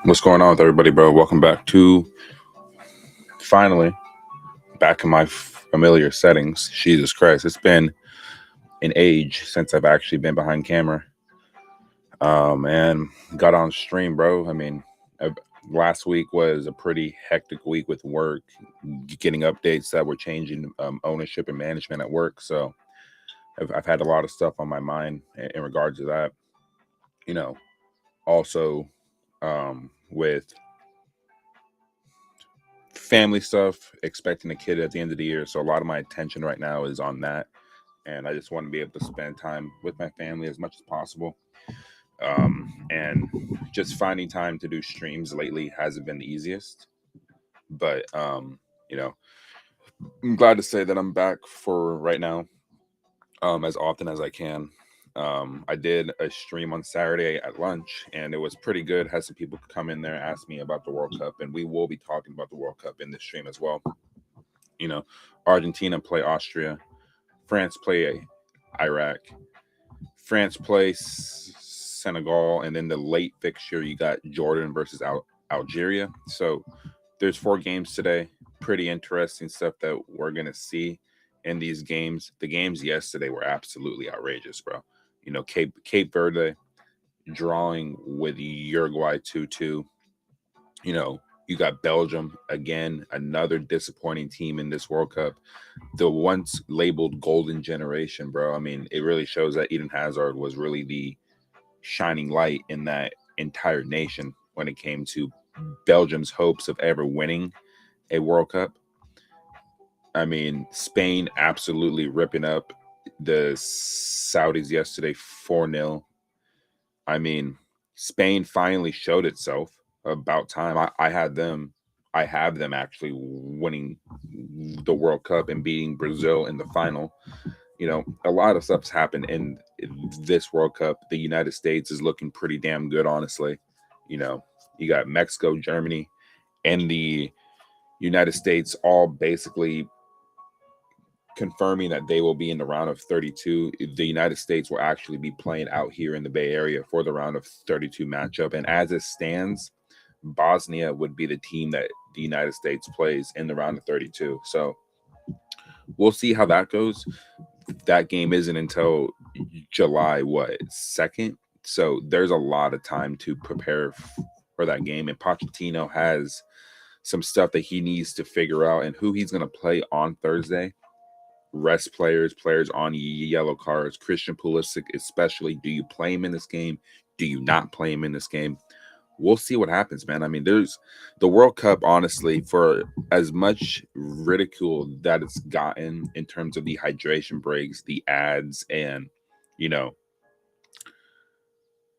What's going on with everybody, bro? Welcome back to finally back in my familiar settings. Jesus Christ, it's been an age since I've actually been behind camera. And got on stream, bro. Last week was a pretty hectic week with work, getting updates that were changing ownership and management at work. So I've had a lot of stuff on my mind in regards to that. You know, also with family stuff, expecting a kid at the end of the year. So a lot of my attention right now is on that. And I just want to be able to spend time with my family as much as possible. And just finding time to do streams lately hasn't been the easiest. But, I'm glad to say that I'm back for right now, as often as I can. I did a stream on Saturday at lunch, and it was pretty good. Had some people come in there, ask me about the World Cup, and we will be talking about the World Cup in this stream as well. Argentina play Austria, France play Iraq, France play Senegal, and then the late fixture you got Jordan versus Algeria. So there's 4 games today. Pretty interesting stuff that we're gonna see in these games. The games yesterday were absolutely outrageous, bro. Cape Verde drawing with Uruguay 2-2. You got Belgium again, another disappointing team in this World Cup. The once labeled golden generation, bro. It really shows that Eden Hazard was really the shining light in that entire nation when it came to Belgium's hopes of ever winning a World Cup. Spain absolutely ripping up the Saudis yesterday 4-0. Spain finally showed itself. About time. I have them actually winning the World Cup and beating Brazil in the final. A lot of stuff's happened in this World Cup. The United States is looking pretty damn good, honestly. You got Mexico, Germany, and the United States all basically confirming that they will be in the round of 32. The United States will actually be playing out here in the Bay Area for the round of 32 matchup. And as it stands, Bosnia would be the team that the United States plays in the round of 32. So we'll see how that goes. That game isn't until July 2nd. So there's a lot of time to prepare for that game. And Pochettino has some stuff that he needs to figure out and who he's going to play on Thursday. Rest players on yellow cards. Christian Pulisic especially. Do you play him in this game? Do you not play him in this game? We'll see what happens, man. There's the World Cup, honestly, for as much ridicule that it's gotten in terms of the hydration breaks, the ads, and,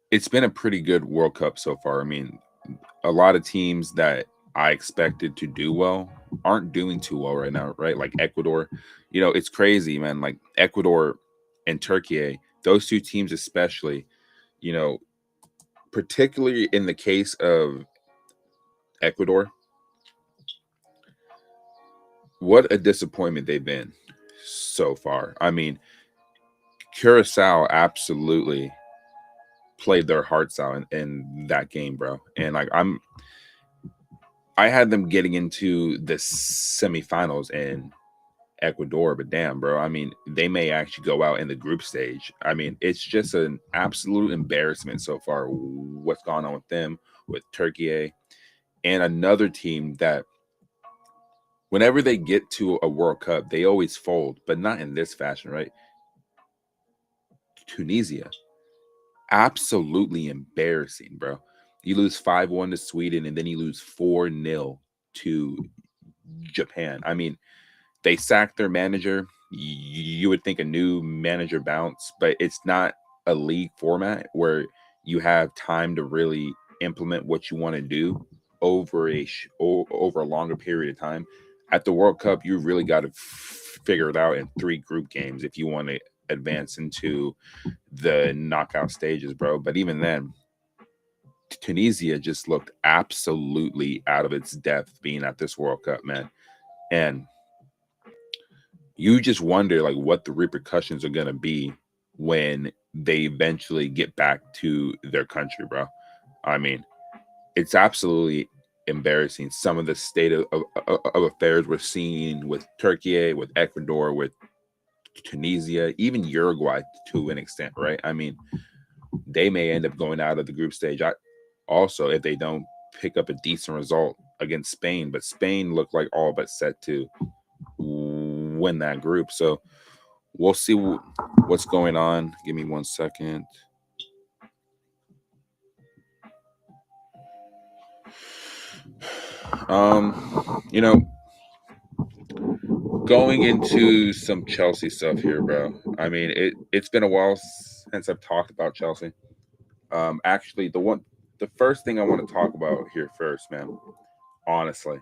it's been a pretty good World Cup so far. A lot of teams that I expected to do well aren't doing too well right now, right? Like Ecuador, it's crazy, man. Like Ecuador and Turkey, those 2 teams especially, particularly in the case of Ecuador, what a disappointment they've been so far. Curacao absolutely played their hearts out in that game, bro. And I had them getting into the semifinals in Ecuador, but damn, bro. They may actually go out in the group stage. It's just an absolute embarrassment so far what's gone on with them, with Turkey, and another team that whenever they get to a World Cup, they always fold, but not in this fashion, right? Tunisia. Absolutely embarrassing, bro. You lose 5-1 to Sweden, and then you lose 4-0 to Japan. They sacked their manager. You would think a new manager bounce, but it's not a league format where you have time to really implement what you want to do over a longer period of time. At the World Cup, you really got to figure it out in 3 group games if you want to advance into the knockout stages, bro. But even then, Tunisia just looked absolutely out of its depth being at this World Cup, man. And you just wonder like what the repercussions are going to be when they eventually get back to their country, bro. it's absolutely embarrassing. Some of the state of affairs we're seeing with Turkey, with Ecuador, with Tunisia, even Uruguay to an extent, right? I mean, they may end up going out of the group stage. Also, if they don't pick up a decent result against Spain, but Spain looked like all but set to win that group. So we'll see what's going on. Give me 1 second. You know, going into some Chelsea stuff here, bro. I mean, it's been a while since I've talked about Chelsea. Actually, the first thing I want to talk about here first, man, honestly,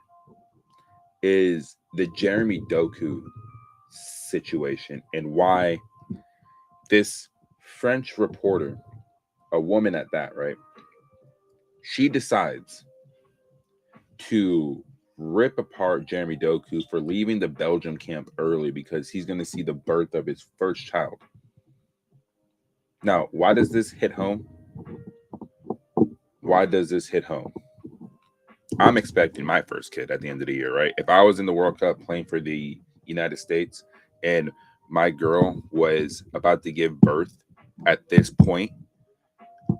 is the Jeremy Doku situation and why this French reporter, a woman at that, right? She decides to rip apart Jeremy Doku for leaving the Belgium camp early because he's going to see the birth of his first child. Now, why does this hit home? Why does this hit home? I'm expecting my first kid at the end of the year, right? If I was in the World Cup playing for the United States and my girl was about to give birth at this point,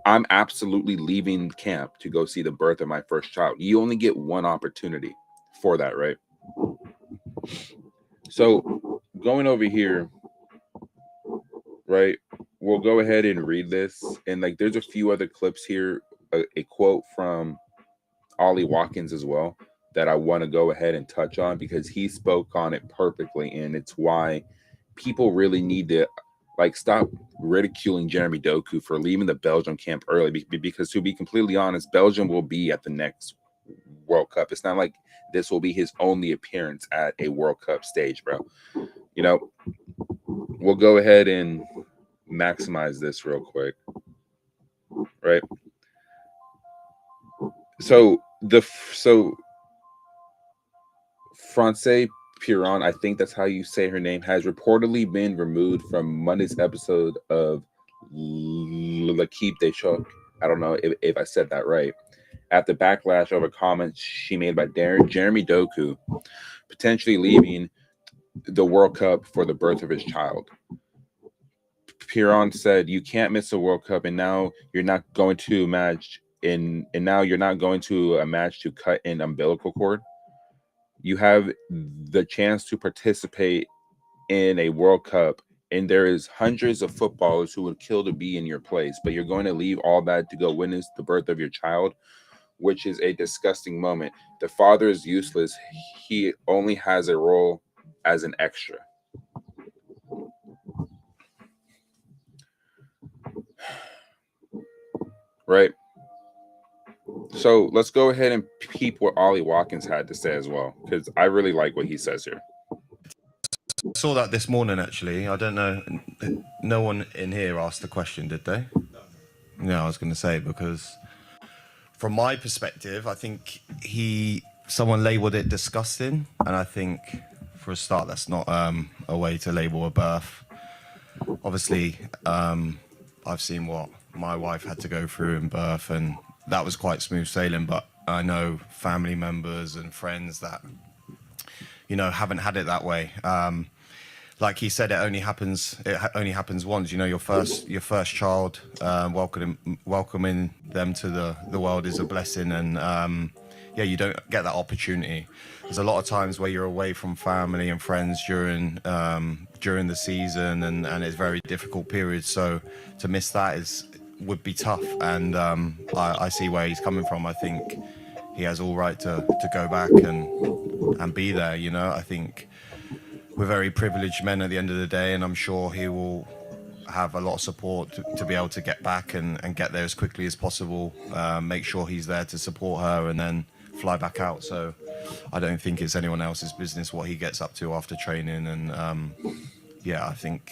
I'm absolutely leaving camp to go see the birth of my first child. You only get one opportunity for that, right? So going over here, right, we'll go ahead and read this. And like there's a few other clips here, a quote from Ollie Watkins as well that I want to go ahead and touch on because he spoke on it perfectly. And it's why people really need to like stop ridiculing Jeremy Doku for leaving the Belgium camp early because to be completely honest, Belgium will be at the next World Cup. It's not like this will be his only appearance at a World Cup stage, bro. You know, we'll go ahead and maximize this real quick, right? So Francais Piron, I think that's how you say her name, has reportedly been removed from Monday's episode of L'Equipe des Chocs. I don't know if I said that right. After backlash over comments she made by Jeremy Doku, potentially leaving the World Cup for the birth of his child. Piron said, "You can't miss a World Cup, and now you're not going to match and now you're not going to a match to cut an umbilical cord. You have the chance to participate in a World Cup, and there is hundreds of footballers who would kill to be in your place, but you're going to leave all that to go witness the birth of your child, which is a disgusting moment. The father is useless. He only has a role as an extra." Right? So let's go ahead and peep what Ollie Watkins had to say as well, because I really like what he says here. I saw that this morning, actually. I don't know. No one in here asked the question, did they? No, I was going to say, because from my perspective, I think someone labelled it disgusting. And I think, for a start, that's not a way to label a birth. Obviously, I've seen what my wife had to go through in birth, and that was quite smooth sailing. But I know family members and friends that, haven't had it that way. Like he said, it only happens once. Your first child, welcoming them to the world is a blessing, and you don't get that opportunity. There's a lot of times where you're away from family and friends during the season, and it's very difficult periods. So to miss that would be tough, and I see where he's coming from. I think he has all right to go back and be there. I think we're very privileged men at the end of the day, and I'm sure he will have a lot of support to be able to get back and get there as quickly as possible. Make sure he's there to support her, and then fly back out. So I don't think it's anyone else's business what he gets up to after training. And I think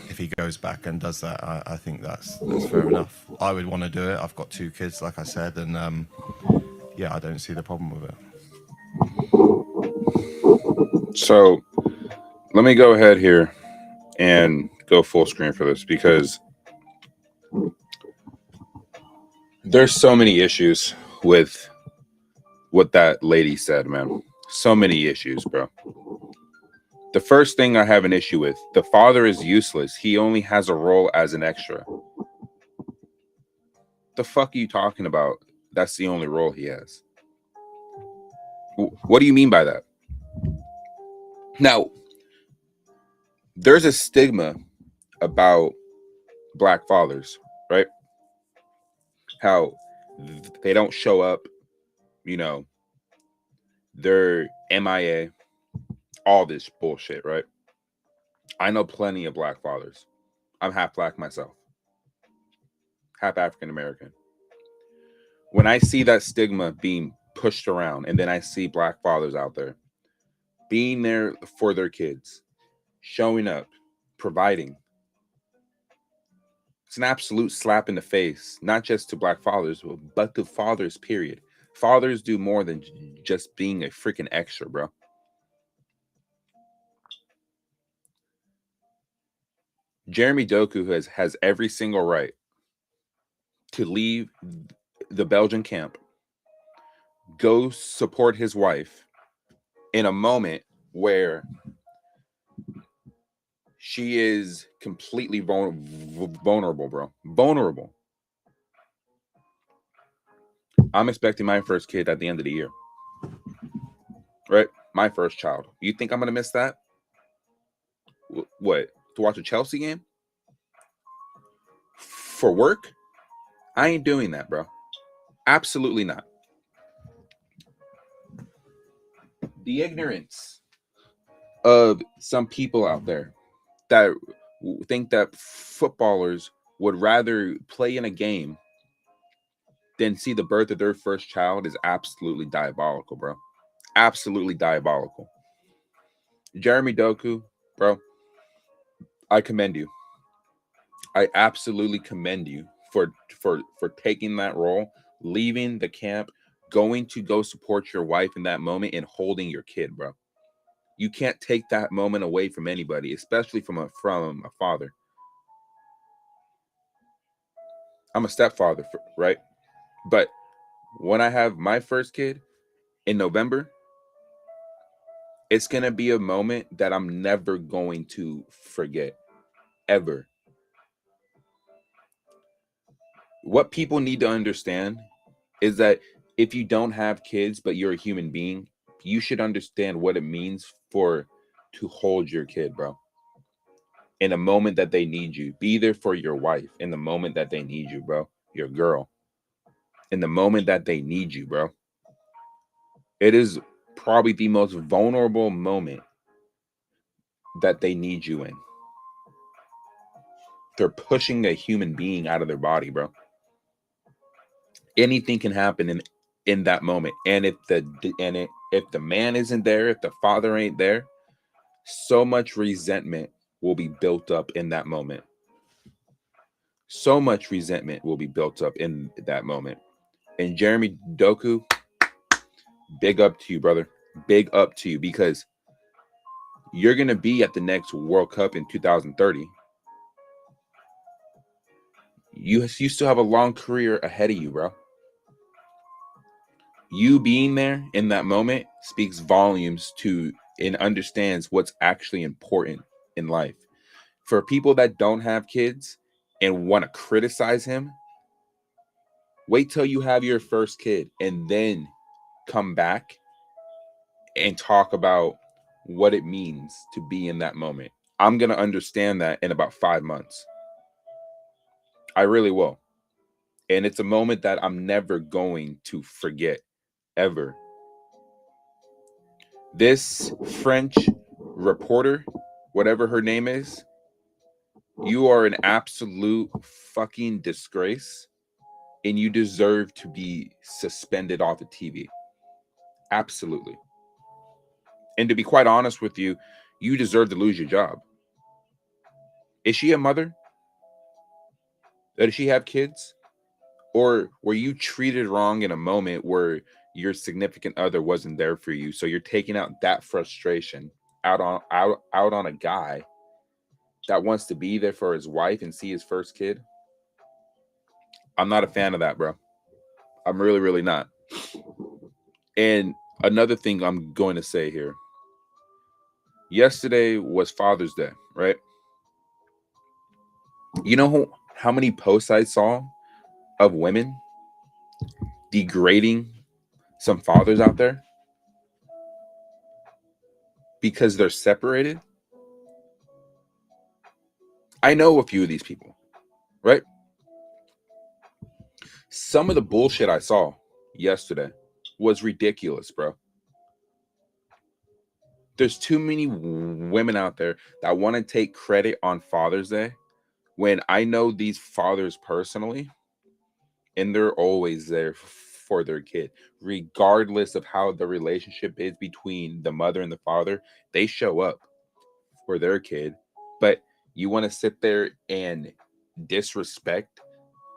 if he goes back and does that, I think that's fair enough. I would want to do it. I've got 2 kids, like I said, and I don't see the problem with it. So let me go ahead here and go full screen for this, because There's so many issues with what that lady said, man. So many issues, bro. The first thing I have an issue with, the father is useless. He only has a role as an extra. The fuck are you talking about? That's the only role he has. What do you mean by that? Now, there's a stigma about black fathers, right? How they don't show up, you know, they're MIA, all this bullshit, right? I know plenty of black fathers. I'm half black myself, half African American. When I see that stigma being pushed around, and then I see black fathers out there being there for their kids, showing up, providing, it's an absolute slap in the face, not just to black fathers, but to fathers, period. Fathers do more than just being a freaking extra, bro. Jeremy Doku has every single right to leave the Belgian camp, go support his wife in a moment where she is completely vulnerable, bro. Vulnerable. I'm expecting my first kid at the end of the year. Right? My first child. You think I'm going to miss that? What? To watch a Chelsea game? For work? I ain't doing that, bro. Absolutely not. The ignorance of some people out there that think that footballers would rather play in a game than see the birth of their first child is absolutely diabolical, bro. Absolutely diabolical. Jeremy Doku, bro, I commend you. I absolutely commend you for taking that role, leaving the camp, going to go support your wife in that moment, and holding your kid, bro. You can't take that moment away from anybody, especially from a father. I'm a stepfather, right? But when I have my first kid in November, it's going to be a moment that I'm never going to forget, ever. What people need to understand is that if you don't have kids, but you're a human being, you should understand what it means to hold your kid, bro. In a moment that they need you, be there for your wife in the moment that they need you, bro. Your girl. In the moment that they need you, bro. It is probably the most vulnerable moment that they need you in. They're pushing a human being out of their body, bro. Anything can happen in that moment. And if the man isn't there, if the father ain't there, so much resentment will be built up in that moment. So much resentment will be built up in that moment. And Jeremy Doku, big up to you, brother. Big up to you, because you're going to be at the next World Cup in 2030. You still have a long career ahead of you, bro. You being there in that moment speaks volumes to and understands what's actually important in life. For people that don't have kids and want to criticize him, wait till you have your first kid and then come back and talk about what it means to be in that moment. I'm going to understand that in about 5 months. I really will. And it's a moment that I'm never going to forget, ever. This French reporter, whatever her name is, you are an absolute fucking disgrace, and you deserve to be suspended off of TV. Absolutely. And to be quite honest with you, you deserve to lose your job. Is she a mother? Does she have kids? Or were you treated wrong in a moment where your significant other wasn't there for you? So you're taking out that frustration out on a guy that wants to be there for his wife and see his first kid? I'm not a fan of that, bro. I'm really, really not. And another thing I'm going to say here. Yesterday was Father's Day, right? You know how many posts I saw of women degrading some fathers out there because they're separated? I know a few of these people, right? Some of the bullshit I saw yesterday was ridiculous, bro. There's too many women out there that want to take credit on Father's Day when I know these fathers personally, and they're always there for their kid, regardless of how the relationship is between the mother and the father. They show up for their kid, but you want to sit there and disrespect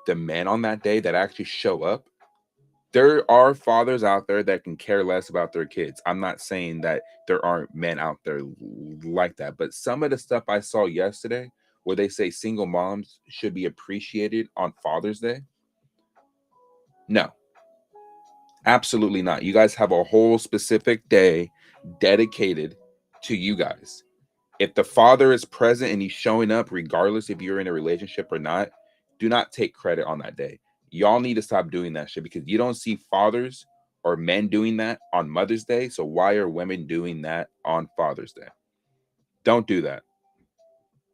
the men on that day that actually show up. There are fathers out there that can care less about their kids. I'm not saying that there aren't men out there like that, but some of the stuff I saw yesterday where they say single moms should be appreciated on Father's Day, no, absolutely not. You guys have a whole specific day dedicated to you guys. If the father is present and he's showing up, regardless if you're in a relationship or not, do not take credit on that day. Y'all need to stop doing that shit because you don't see fathers or men doing that on Mother's Day. So why are women doing that on Father's Day? Don't do that.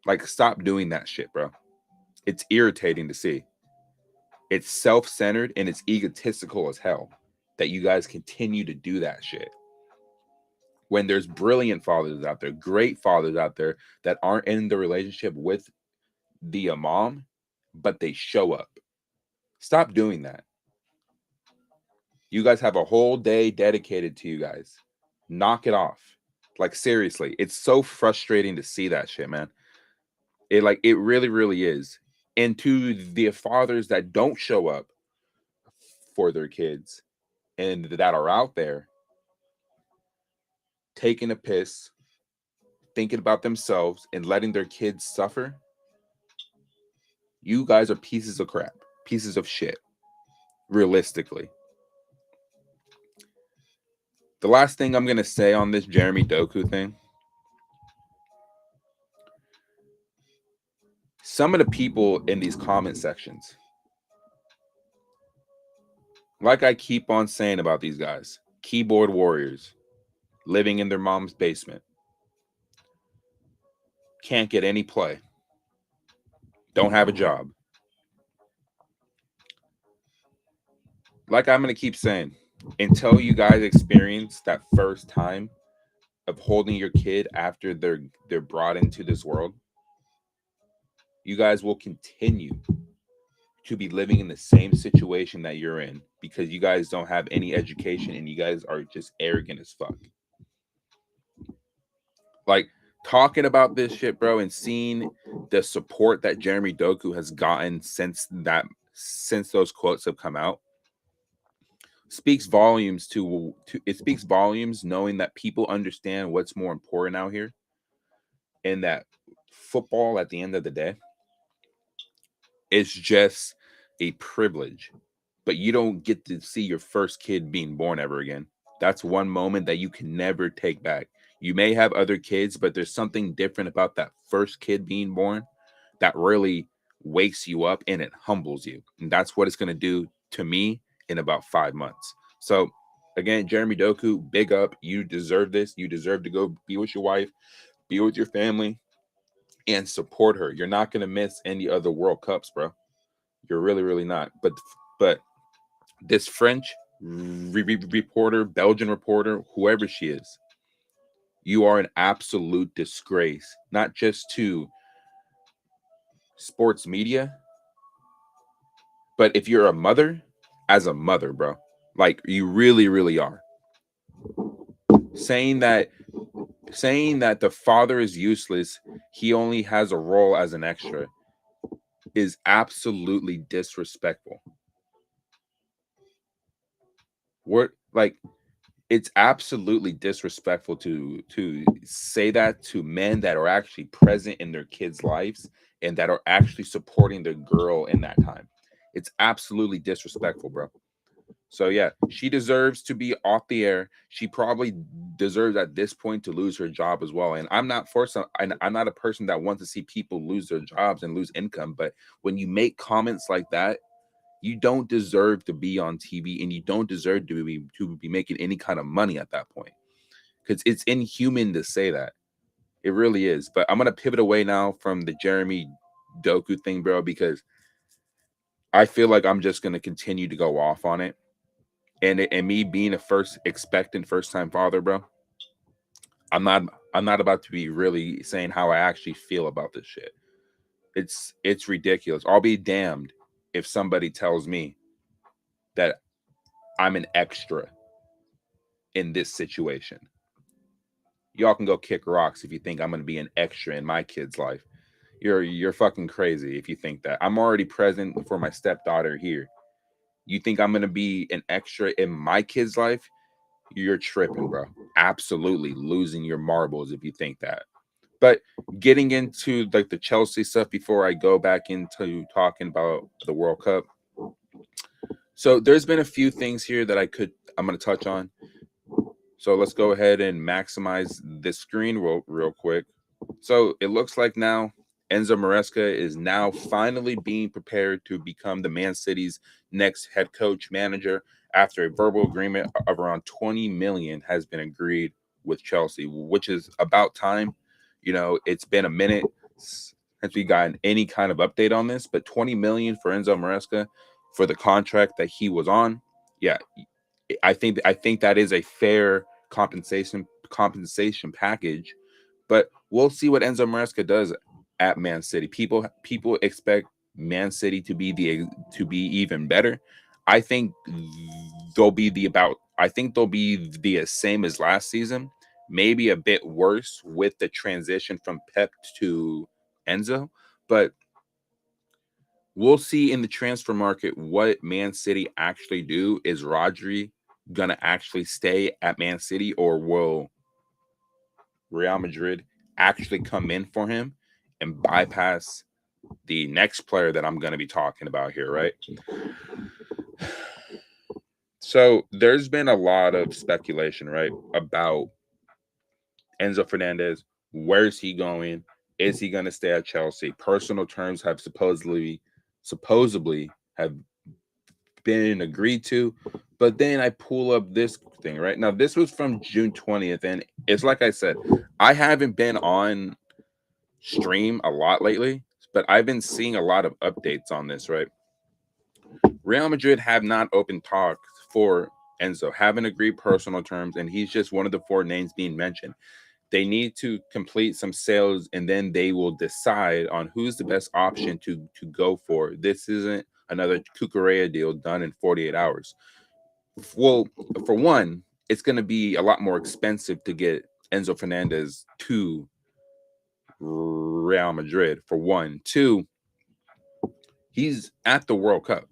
Like, stop doing that shit, bro. It's irritating to see. It's self-centered and it's egotistical as hell that you guys continue to do that shit. When there's brilliant fathers out there, great fathers out there that aren't in the relationship with the mom, but they show up. Stop doing that. You guys have a whole day dedicated to you guys. Knock it off. Like, seriously, it's so frustrating to see that shit, man. It really, really is. And to the fathers that don't show up for their kids and that are out there taking a piss, thinking about themselves and letting their kids suffer, you guys are pieces of crap, pieces of shit, realistically. The last thing I'm going to say on this Jeremy Doku thing, some of the people in these comment sections, like I keep on saying about these guys, keyboard warriors, living in their mom's basement, can't get any play, don't have a job. Like I'm going to keep saying, until you guys experience that first time of holding your kid after they're brought into this world, you guys will continue to be living in the same situation that you're in because you guys don't have any education and you guys are just arrogant as fuck. Like, talking about this shit, bro, and seeing the support that Jeremy Doku has gotten since those quotes have come out speaks volumes it speaks volumes knowing that people understand what's more important out here, and that football at the end of the day is just a privilege, but you don't get to see your first kid being born ever again. That's one moment that you can never take back. You may have other kids, but there's something different about that first kid being born that really wakes you up and it humbles you. And that's what it's going to do to me in about 5 months. So again, Jeremy Doku, big up. You deserve this. You deserve to go be with your wife, be with your family, and support her. You're not going to miss any other World Cups, bro. You're really, really not. But this French reporter, Belgian reporter, whoever she is, you are an absolute disgrace, not just to sports media, but if you're a mother, as a mother, bro, like you really, really are. Saying that the father is useless, he only has a role as an extra, is absolutely disrespectful. It's absolutely disrespectful to say that to men that are actually present in their kids' lives and that are actually supporting their girl in that time. It's absolutely disrespectful, bro. So yeah, she deserves to be off the air. She probably deserves at this point to lose her job as well. And I'm not for some. I'm not a person that wants to see people lose their jobs and lose income. But when you make comments like that, you don't deserve to be on TV, and you don't deserve to be making any kind of money at that point, because it's inhuman to say that. It really is. But I'm gonna pivot away now from the Jeremy Doku thing, bro, because I feel like I'm just gonna continue to go off on it. And me being a first time father, bro, I'm not I'm not about to be really saying how I actually feel about this shit. It's ridiculous. I'll be damned if somebody tells me that I'm an extra in this situation. Y'all can go kick rocks if you think I'm gonna be an extra in my kid's life. You're fucking crazy if you think that. I'm already present for my stepdaughter here. You think I'm gonna be an extra in my kid's life? You're tripping, bro. Absolutely losing your marbles if you think that. But getting into like the Chelsea stuff before I go back into talking about the World Cup. So there's been a few things here that I'm going to touch on. So let's go ahead and maximize this screen real quick. So it looks like now Enzo Maresca is now finally being prepared to become the Man City's next head coach manager after a verbal agreement of around 20 million has been agreed with Chelsea, which is about time. You know, it's been a minute since we got any kind of update on this, but 20 million for Enzo Maresca for the contract that he was on. Yeah, I think that is a fair compensation package, but we'll see what Enzo Maresca does at Man City. People expect Man City to be even better. I think they'll be the same as last season, maybe a bit worse with the transition from Pep to Enzo, but we'll see in the transfer market what Man City actually do. Is Rodri gonna actually stay at Man City, or will Real Madrid actually come in for him and bypass the next player that I'm going to be talking about here, right? So there's been a lot of speculation, right, about Enzo Fernandez. Where's he going? Is he going to stay at Chelsea? Personal terms have supposedly have been agreed to, but then I pull up this thing right now. This was from June 20th, and it's like I said, I haven't been on stream a lot lately, but I've been seeing a lot of updates on this, right? Real Madrid have not opened talks for Enzo, haven't agreed personal terms, and he's just one of the four names being mentioned. They need to complete some sales, and then they will decide on who's the best option to go for. This isn't another Cucurella deal done in 48 hours. Well, for one, it's going to be a lot more expensive to get Enzo Fernandez to Real Madrid, for one. Two, he's at the World Cup,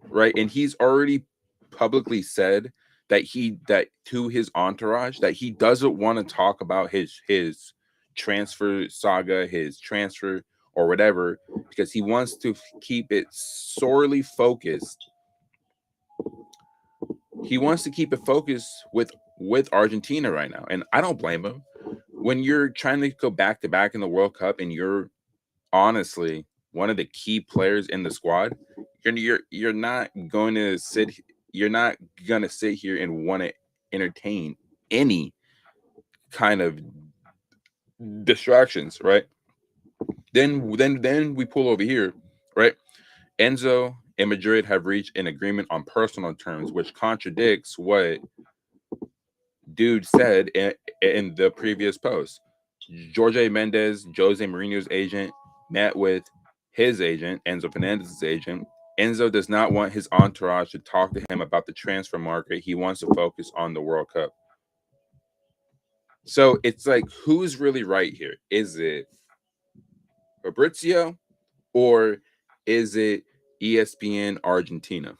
right? And he's already publicly said that to his entourage that he doesn't want to talk about his transfer saga, his transfer or whatever, because he wants to keep it sorely focused. He wants to keep it focused with Argentina right now, and I don't blame him. When you're trying to go back to back in the World Cup and you're honestly one of the key players in the squad, you're not going to sit here and want to entertain any kind of distractions, right? Then we pull over here, right? Enzo and Madrid have reached an agreement on personal terms, which contradicts what dude said in the previous post. Jorge Mendes, Jose Mourinho's agent, met with his agent, Enzo Fernandez's agent. Enzo does not want his entourage to talk to him about the transfer market. He wants to focus on the World Cup. So it's like, who's really right here? Is it Fabrizio or is it ESPN Argentina?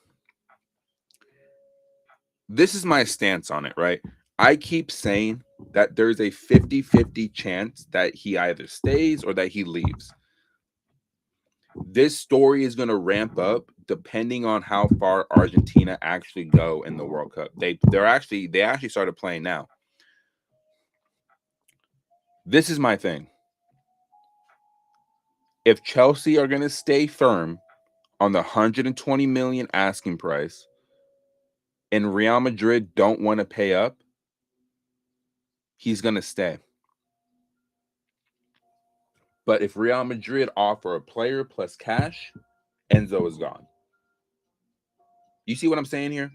This is my stance on it, right? I keep saying that there's a 50-50 chance that he either stays or that he leaves. This story is going to ramp up depending on how far Argentina actually go in the World Cup. They actually started playing now. This is my thing. If Chelsea are going to stay firm on the 120 million asking price and Real Madrid don't want to pay up, he's going to stay. But if Real Madrid offer a player plus cash, Enzo is gone. You see what I'm saying here?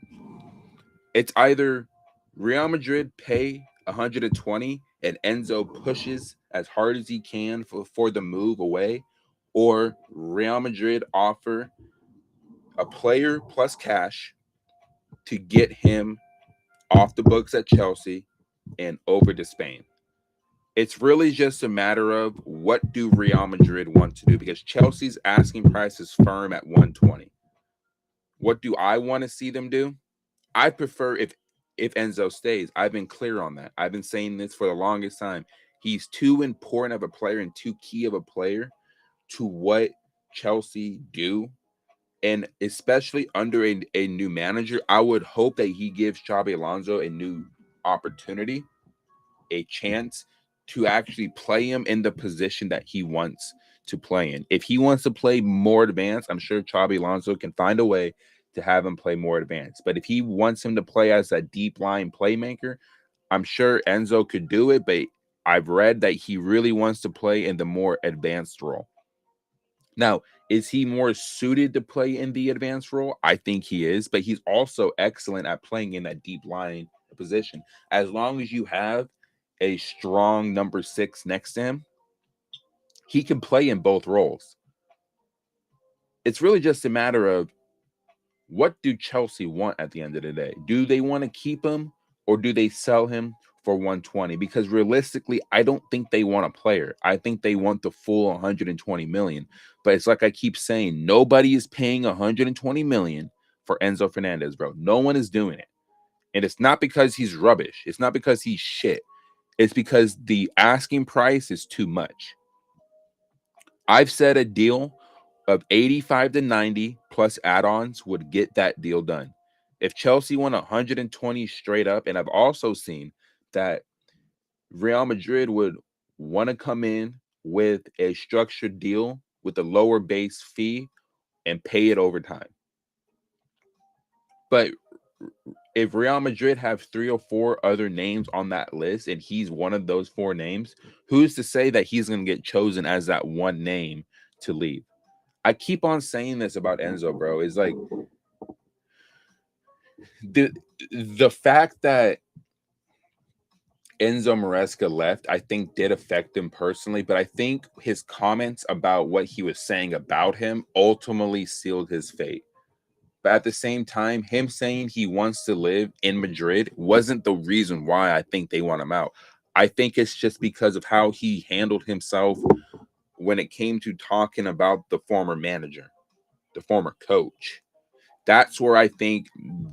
It's either Real Madrid pay 120 and Enzo pushes as hard as he can for the move away, or Real Madrid offer a player plus cash to get him off the books at Chelsea and over to Spain. It's really just a matter of what do Real Madrid want to do, because Chelsea's asking price is firm at 120. What do I want to see them do? I prefer if Enzo stays. I've been clear on that. I've been saying this for the longest time. He's too important of a player and too key of a player to what Chelsea do. And especially under a new manager, I would hope that he gives Xabi Alonso a new opportunity, a chance to actually play him in the position that he wants to play in. If he wants to play more advanced, I'm sure Xabi Alonso can find a way to have him play more advanced. But if he wants him to play as a deep line playmaker, I'm sure Enzo could do it, but I've read that he really wants to play in the more advanced role. Now, is he more suited to play in the advanced role? I think he is, but he's also excellent at playing in that deep line position. As long as you have a strong number 6 next to him, he can play in both roles. It's really just a matter of what do Chelsea want at the end of the day? Do they want to keep him or do they sell him for 120? Because realistically, I don't think they want a player. I think they want the full 120 million. But it's like I keep saying, nobody is paying 120 million for Enzo Fernandez, bro. No one is doing it. And it's not because he's rubbish. It's not because he's shit. It's because the asking price is too much. I've said a deal of 85 to 90 plus add-ons would get that deal done. If Chelsea won 120 straight up, and I've also seen that Real Madrid would want to come in with a structured deal with a lower base fee and pay it over time. But if Real Madrid have 3 or 4 other names on that list and he's one of those 4 names, who's to say that he's going to get chosen as that one name to leave? I keep on saying this about Enzo, bro. It's like the fact that Enzo Maresca left, I think did affect him personally, but I think his comments about what he was saying about him ultimately sealed his fate. But at the same time, him saying he wants to live in Madrid wasn't the reason why I think they want him out. I think it's just because of how he handled himself when it came to talking about the former manager, the former coach. That's where I think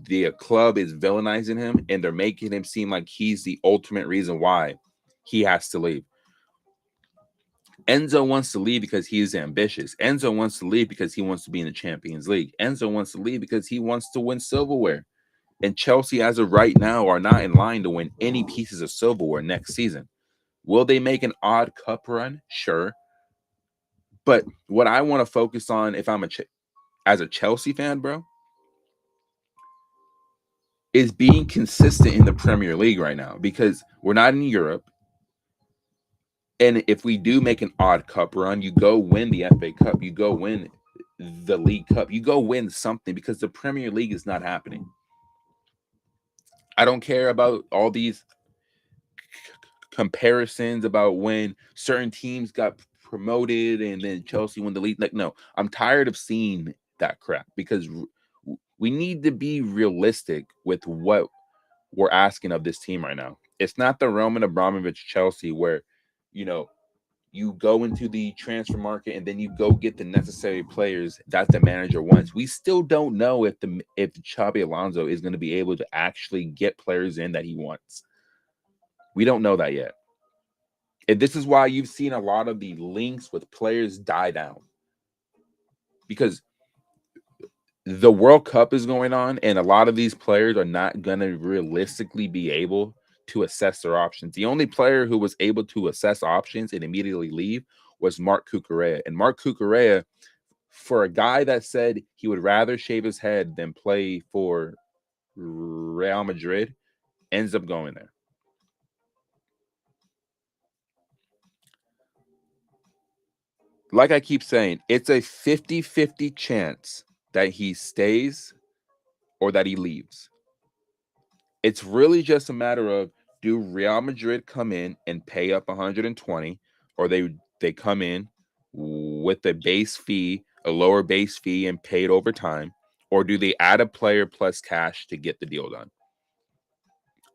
the club is villainizing him and they're making him seem like he's the ultimate reason why he has to leave. Enzo wants to leave because he is ambitious. Enzo wants to leave because he wants to be in the Champions League. Enzo wants to leave because he wants to win silverware. And Chelsea, as of right now, are not in line to win any pieces of silverware next season. Will they make an odd cup run? Sure. But what I want to focus on, if I'm as a Chelsea fan, bro, is being consistent in the Premier League right now, because we're not in Europe. And if we do make an odd cup run, you go win the FA Cup, you go win the League Cup, you go win something, because the Premier League is not happening. I don't care about all these comparisons about when certain teams got promoted and then Chelsea won the league. Like, no, I'm tired of seeing that crap, because we need to be realistic with what we're asking of this team right now. It's not the Roman Abramovich Chelsea where, you go into the transfer market and then you go get the necessary players that the manager wants. We still don't know if Xabi Alonso is going to be able to actually get players in that he wants. We don't know that yet. And this is why you've seen a lot of the links with players die down. because the World Cup is going on, and a lot of these players are not going to realistically be able to assess their options. The only player who was able to assess options and immediately leave was Mark Cucurella. And Mark Cucurella, for a guy that said he would rather shave his head than play for Real Madrid, ends up going there. Like I keep saying, it's a 50-50 chance that he stays or that he leaves. It's really just a matter of, do Real Madrid come in and pay up 120, or they come in with a base fee, a lower base fee, and paid over time, or do they add a player plus cash to get the deal done?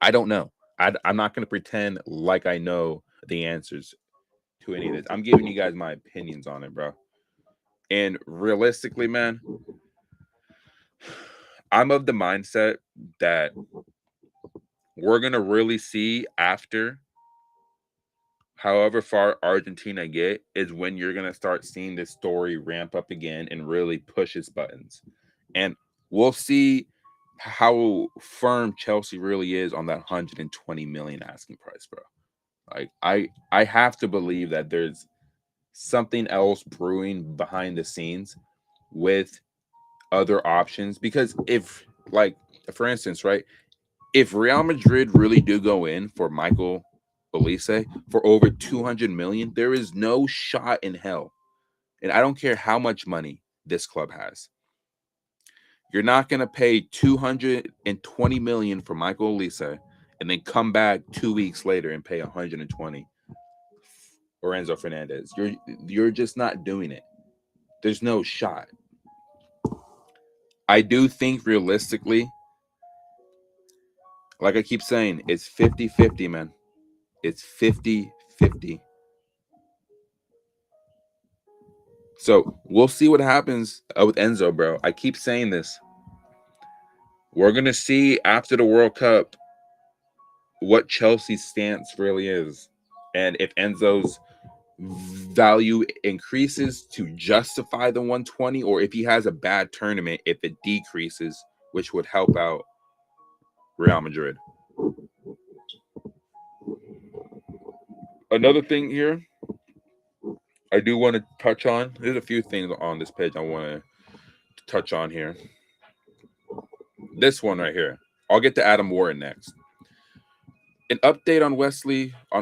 I don't know. I'm not going to pretend like I know the answers to any of this. I'm giving you guys my opinions on it, bro. And realistically, man, I'm of the mindset that we're going to really see after however far Argentina get is when you're going to start seeing this story ramp up again and really push its buttons. And we'll see how firm Chelsea really is on that 120 million asking price, bro. Like I have to believe that there's something else brewing behind the scenes with other options, because if, like, for instance, right, if Real Madrid really do go in for Michael Olise for over 200 million, there is no shot in hell. And I don't care how much money this club has. You're not going to pay 220 million for Michael Olise and then come back 2 weeks later and pay 120 for Enzo Fernandez. You're just not doing it. There's no shot. I do think realistically, like I keep saying, it's 50-50, man. It's 50-50. So we'll see what happens with Enzo, bro. I keep saying this. We're going to see after the World Cup what Chelsea's stance really is. And if Enzo's value increases to justify the 120, or if he has a bad tournament, if it decreases, which would help out Real Madrid. Another thing here I do want to touch on, there's a few things on this page I want to touch on here. This one right here. I'll get to Adam Wharton next. An update on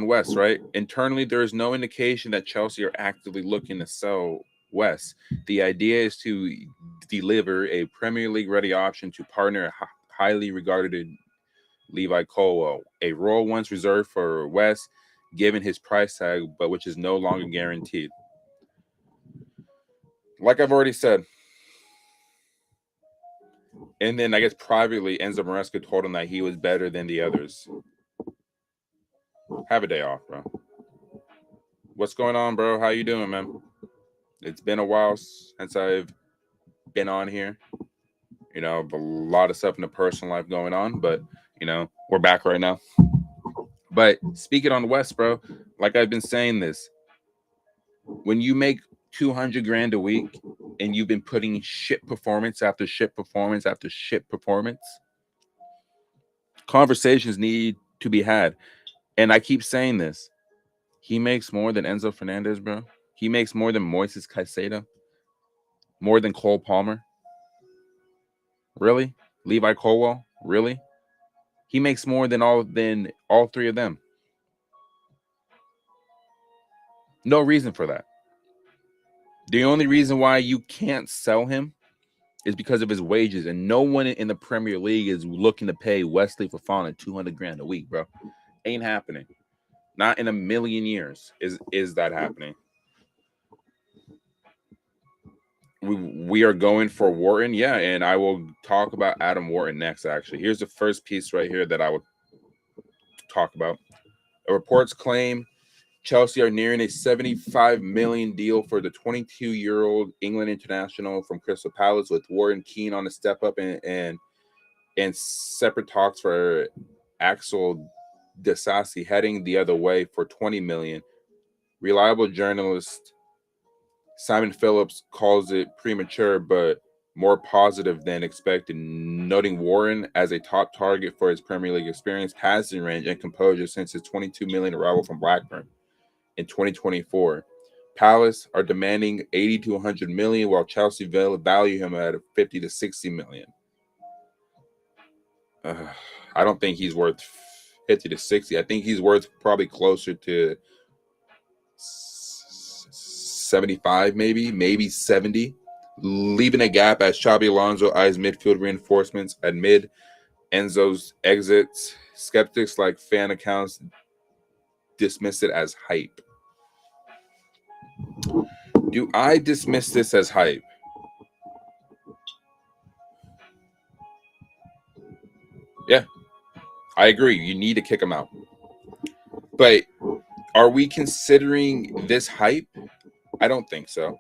West, right? Internally, there is no indication that Chelsea are actively looking to sell West. The idea is to deliver a Premier League ready option to partner a highly regarded Levi Colwell, a role once reserved for West, given his price tag, but which is no longer guaranteed. Like I've already said. And then I guess privately, Enzo Maresca told him that he was better than the others. Have a day off, bro. What's going on, bro? How you doing, man? It's been a while since I've been on here. You know, a lot of stuff in the personal life going on, but, you know, we're back right now. But speaking on the West, bro, like I've been saying this, when you make 200 grand a week and you've been putting shit performance after shit performance after shit performance, conversations need to be had. And I keep saying this. He makes more than Enzo Fernandez, bro. He makes more than Moises Caicedo. More than Cole Palmer. Really? Levi Colwell? Really? He makes more than all three of them. No reason for that. The only reason why you can't sell him is because of his wages, and no one in the Premier League is looking to pay Wesley Fofana 200 grand a week, bro. Ain't happening. Not in a million years is that happening. We are going for Wharton, yeah, and I will talk about Adam Wharton next, actually. Here's the first piece right here that I would talk about. Reports claim Chelsea are nearing a 75 million deal for the 22-year-old England international from Crystal Palace, with Wharton keen on a step up and separate talks for Axel Disasi heading the other way for 20 million. Reliable journalist Simon Phillips calls it premature, but more positive than expected, noting Wharton as a top target for his Premier League experience, passing range, and composure since his 22 million arrival from Blackburn in 2024. Palace are demanding 80 to 100 million, while Chelsea value him at 50 to 60 million. I don't think he's worth 50 to 60. I think he's worth probably closer to 75, maybe 70, leaving a gap as Xabi Alonso eyes midfield reinforcements amid Enzo's exits. Skeptics like fan accounts dismiss it as hype. Do I dismiss this as hype? Yeah, I agree. You need to kick him out. But are we considering this hype? I don't think so.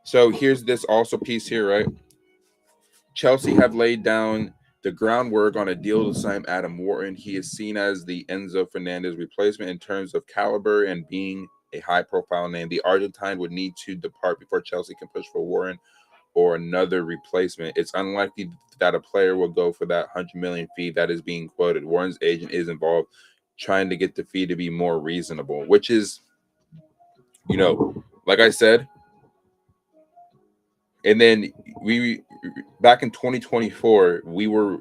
So here's this also piece here, right? Chelsea have laid down the groundwork on a deal to sign Adam Wharton. He is seen as the Enzo Fernandez replacement in terms of caliber and being a high-profile name. The Argentine would need to depart before Chelsea can push for Wharton or another replacement. It's unlikely that a player will go for that 100 million fee that is being quoted. Wharton's agent is involved trying to get the fee to be more reasonable, which is, like I said, and then we back in 2024, we were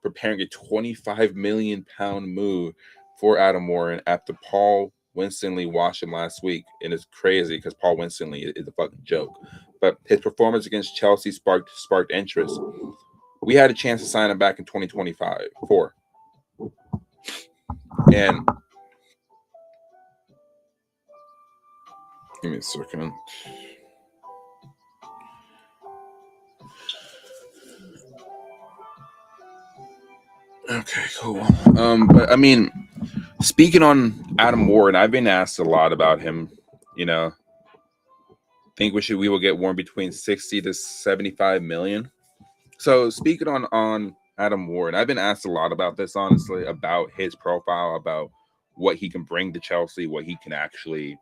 preparing a 25 million pound move for Adam Wharton after Paul Winstonley washed him last week. And it's crazy because Paul Winstonley is a fucking joke. But his performance against Chelsea sparked interest. We had a chance to sign him back in 2024. And give me a second. Okay, cool. But I mean, speaking on Adam Wharton, I've been asked a lot about him. Think we will get Wharton between 60 to 75 million. So speaking on Adam Wharton, I've been asked a lot about this, honestly, about his profile, about what he can bring to Chelsea, what he can actually,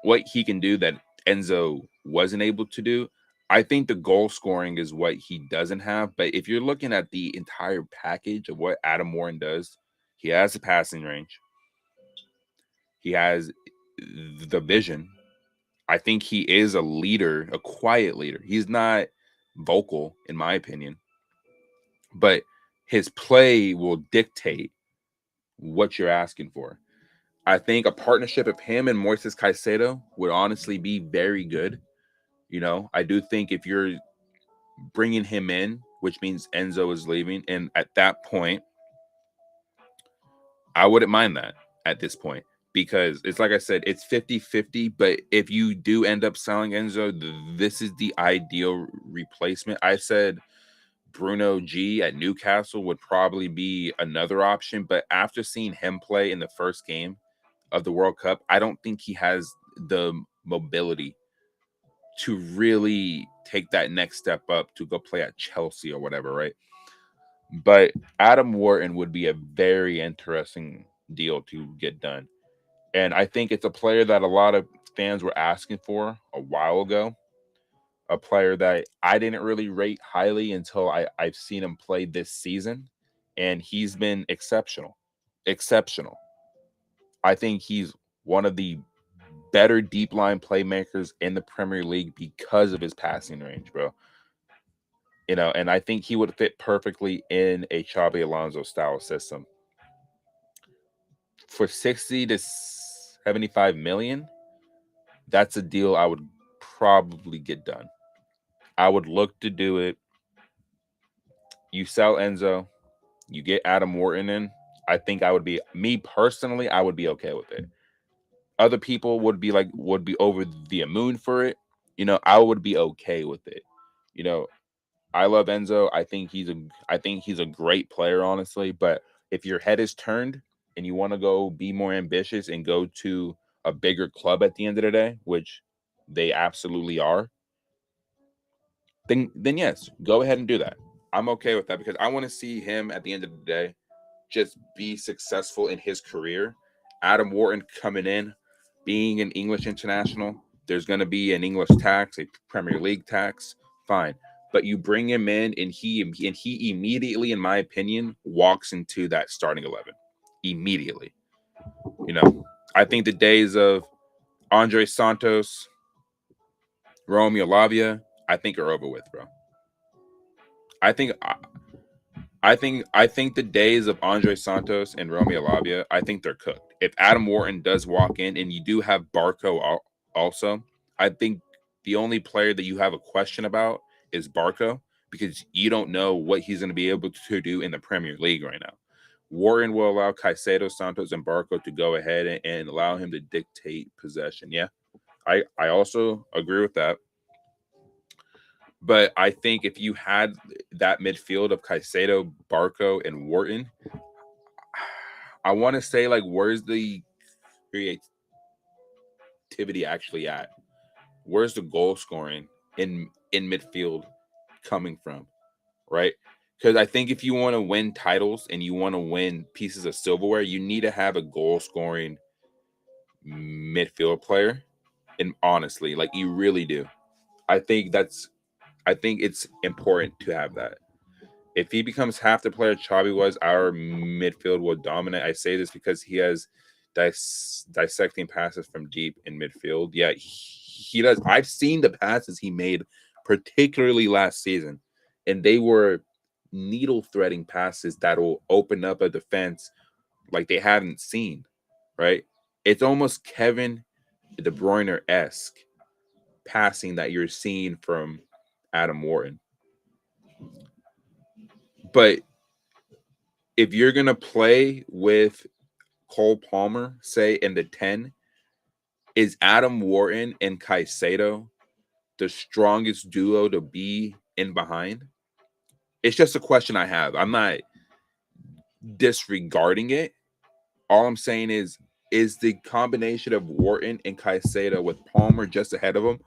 what he can do that Enzo wasn't able to do. I think the goal scoring is what he doesn't have. But if you're looking at the entire package of what Adam Wharton does, he has the passing range. He has the vision. I think he is a leader, a quiet leader. He's not vocal, in my opinion. But his play will dictate what you're asking for. I think a partnership of him and Moises Caicedo would honestly be very good. I do think if you're bringing him in, which means Enzo is leaving, and at that point, I wouldn't mind that at this point because it's like I said, it's 50-50, but if you do end up selling Enzo, this is the ideal replacement. I said Bruno G at Newcastle would probably be another option, but after seeing him play in the first game of the World Cup, I don't think he has the mobility to really take that next step up to go play at Chelsea or whatever, right? But Adam Wharton would be a very interesting deal to get done. And I think it's a player that a lot of fans were asking for a while ago. A player that I didn't really rate highly until I've seen him play this season. And he's been exceptional. Exceptional. I think he's one of the better deep line playmakers in the Premier League because of his passing range, bro. And I think he would fit perfectly in a Xabi Alonso style system. For 60 to 75 million, that's a deal I would probably get done. I would look to do it. You sell Enzo, you get Adam Wharton in. I think I would be, me personally, I would be okay with it. Other people would be over the moon for it. I would be okay with it. I love Enzo. I think he's a great player, honestly. But if your head is turned and you want to go be more ambitious and go to a bigger club at the end of the day, which they absolutely are, then yes, go ahead and do that. I'm okay with that because I want to see him at the end of the day just be successful in his career. Adam Wharton coming in, being an English international, There's going to be an English tax, a Premier League tax, fine. But you bring him in, and he immediately, in my opinion, walks into that starting 11 immediately. I think the days of Andre Santos, Romeo Lavia, I think are over with, bro. I think the days of Andre Santos and Romeo Lavia, I think they're cooked. If Adam Wharton does walk in, and you do have Barco also, I think the only player that you have a question about is Barco, because you don't know what he's going to be able to do in the Premier League right now. Wharton will allow Caicedo, Santos, and Barco to go ahead and allow him to dictate possession. Yeah, I also agree with that. But I think if you had that midfield of Caicedo, Barco, and Wharton, I want to say, like, where's the creativity actually at? Where's the goal scoring in midfield coming from, right? Because I think if you want to win titles and you want to win pieces of silverware, you need to have a goal scoring midfield player. And honestly, like, you really do. I think it's important to have that. If he becomes half the player Xavi was, our midfield will dominate. I say this because he has dissecting passes from deep in midfield. Yeah, he does. I've seen the passes he made, particularly last season, and they were needle threading passes that will open up a defense like they haven't seen, right? It's almost Kevin De Bruyne-esque passing that you're seeing from Adam Wharton. But if you're going to play with Cole Palmer, say, in the 10, is Adam Wharton and Caicedo the strongest duo to be in behind? It's just a question I have. I'm not disregarding it. All I'm saying is the combination of Wharton and Caicedo with Palmer just ahead of him,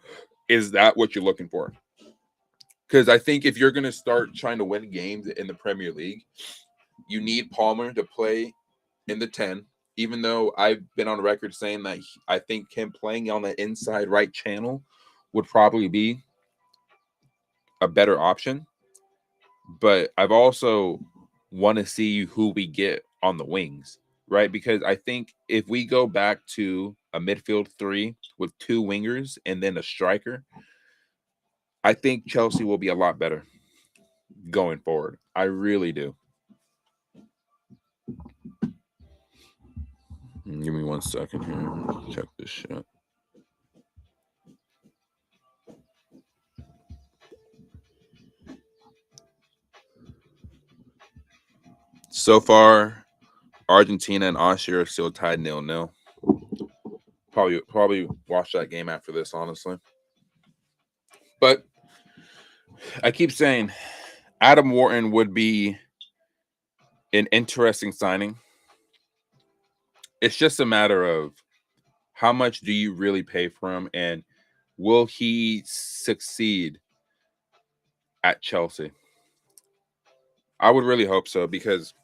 is that what you're looking for? Because I think if you're going to start trying to win games in the Premier League, you need Palmer to play in the 10, even though I've been on record saying that I think him playing on the inside right channel would probably be a better option. But I've also want to see who we get on the wings, right? Because I think if we go back to a midfield 3 with 2 wingers and then a striker, I think Chelsea will be a lot better going forward. I really do. Give me 1 second here. Check this shit. So far, Argentina and Austria are still tied 0-0. Probably watch that game after this, honestly. But I keep saying Adam Wharton would be an interesting signing. It's just a matter of how much do you really pay for him, and will he succeed at Chelsea? I would really hope so, because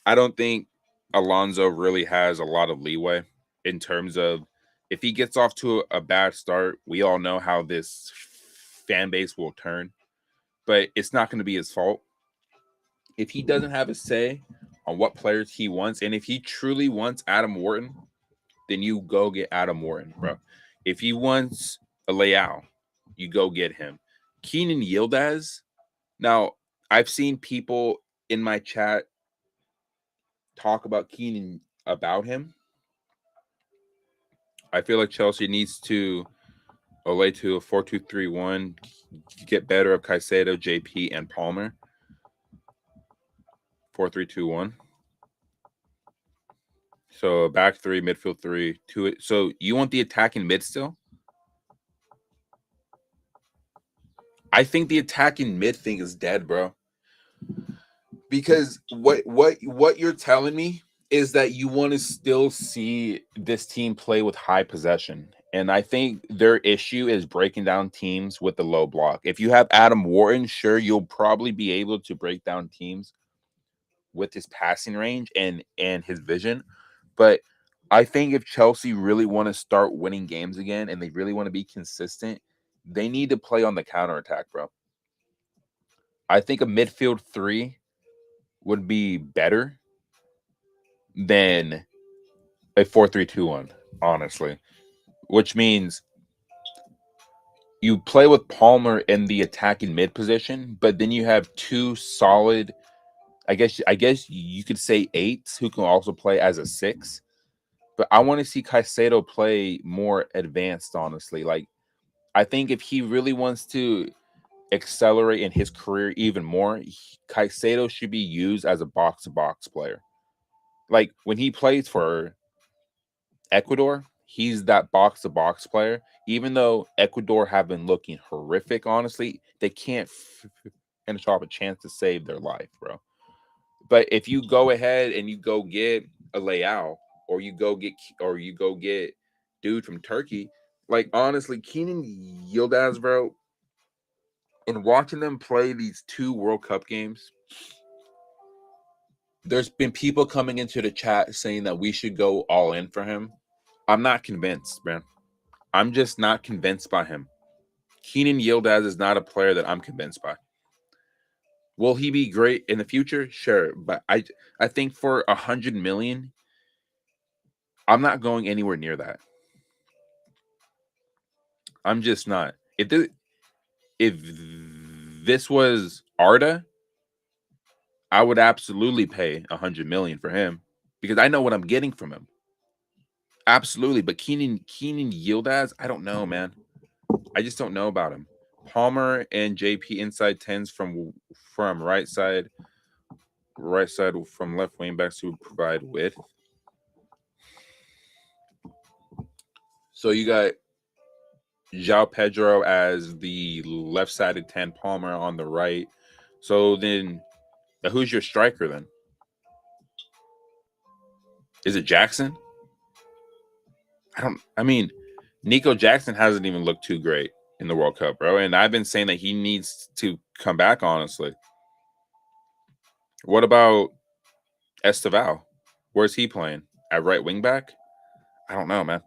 I don't think Alonso really has a lot of leeway in terms of if he gets off to a bad start. We all know how this fan base will turn, but it's not going to be his fault. If he doesn't have a say on what players he wants, and if he truly wants Adam Wharton, then you go get Adam Wharton, bro. If he wants a Leao, you go get him. Keenan Yildiz. Now, I've seen people in my chat talk about Keenan, about him. I feel like Chelsea needs to Ole to a 4-2-3-1, get better of Caicedo, JP, and Palmer. 4-3-2-1. So back 3, midfield 3, 2. So you want the attacking mid still? I think the attacking mid thing is dead, bro. Because what you're telling me is that you want to still see this team play with high possession. And I think their issue is breaking down teams with the low block. If you have Adam Wharton, sure, you'll probably be able to break down teams with his passing range and his vision. But I think if Chelsea really want to start winning games again and they really want to be consistent, they need to play on the counterattack, bro. I think a midfield three would be better than a 4-3-2-1, honestly. Which means you play with Palmer in the attacking mid position, but then you have two solid, I guess you could say eights who can also play as a six. But I want to see Caicedo play more advanced, honestly. Like, I think if he really wants to accelerate in his career even more, Caicedo should be used as a box-to-box player. Like, when he plays for Ecuador, he's that box-to-box player. Even though Ecuador have been looking horrific, honestly, they can't finish off a chance to save their life, bro. But if you go ahead and you go get a Leao, or you go get dude from Turkey, like honestly, Keenan Yildiz, bro, and watching them play these two World Cup games, there's been people coming into the chat saying that we should go all in for him. I'm not convinced, man. I'm just not convinced by him. Keenan Yildiz is not a player that I'm convinced by. Will he be great in the future? Sure, but I think for 100 million, I'm not going anywhere near that. I'm just not. If this was Arda, I would absolutely pay 100 million for him because I know what I'm getting from him. Absolutely, but Keenan Yildiz, I don't know, man. I just don't know about him. Palmer and JP inside 10s from right side from left wing backs who provide width. So you got João Pedro as the left-sided 10, Palmer on the right. So then who's your striker then? Is it Jackson? I mean, Nico Jackson hasn't even looked too great in the World Cup, bro. And I've been saying that he needs to come back, honestly. What about Esteval? Where's he playing? At right wing back? I don't know, man.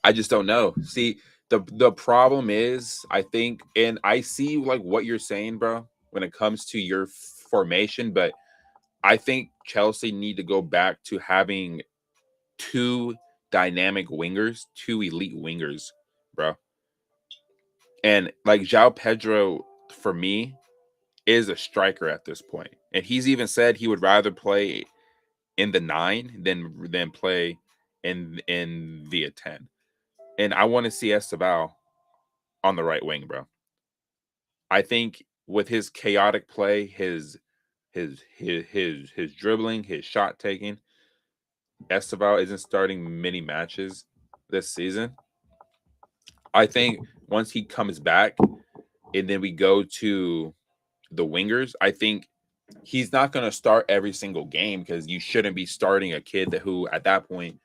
I just don't know. See, the problem is, I think, and I see like what you're saying, bro, when it comes to your formation, but I think Chelsea need to go back to having two dynamic wingers, two elite wingers, bro. And like João Pedro, for me, is a striker at this point. And he's even said he would rather play in the 9 than play in the 10. And I want to see Esteval on the right wing, bro. I think with his chaotic play, his dribbling, his shot taking, Esteval isn't starting many matches this season. I think once he comes back and then we go to the wingers, I think he's not going to start every single game because you shouldn't be starting a kid who at that point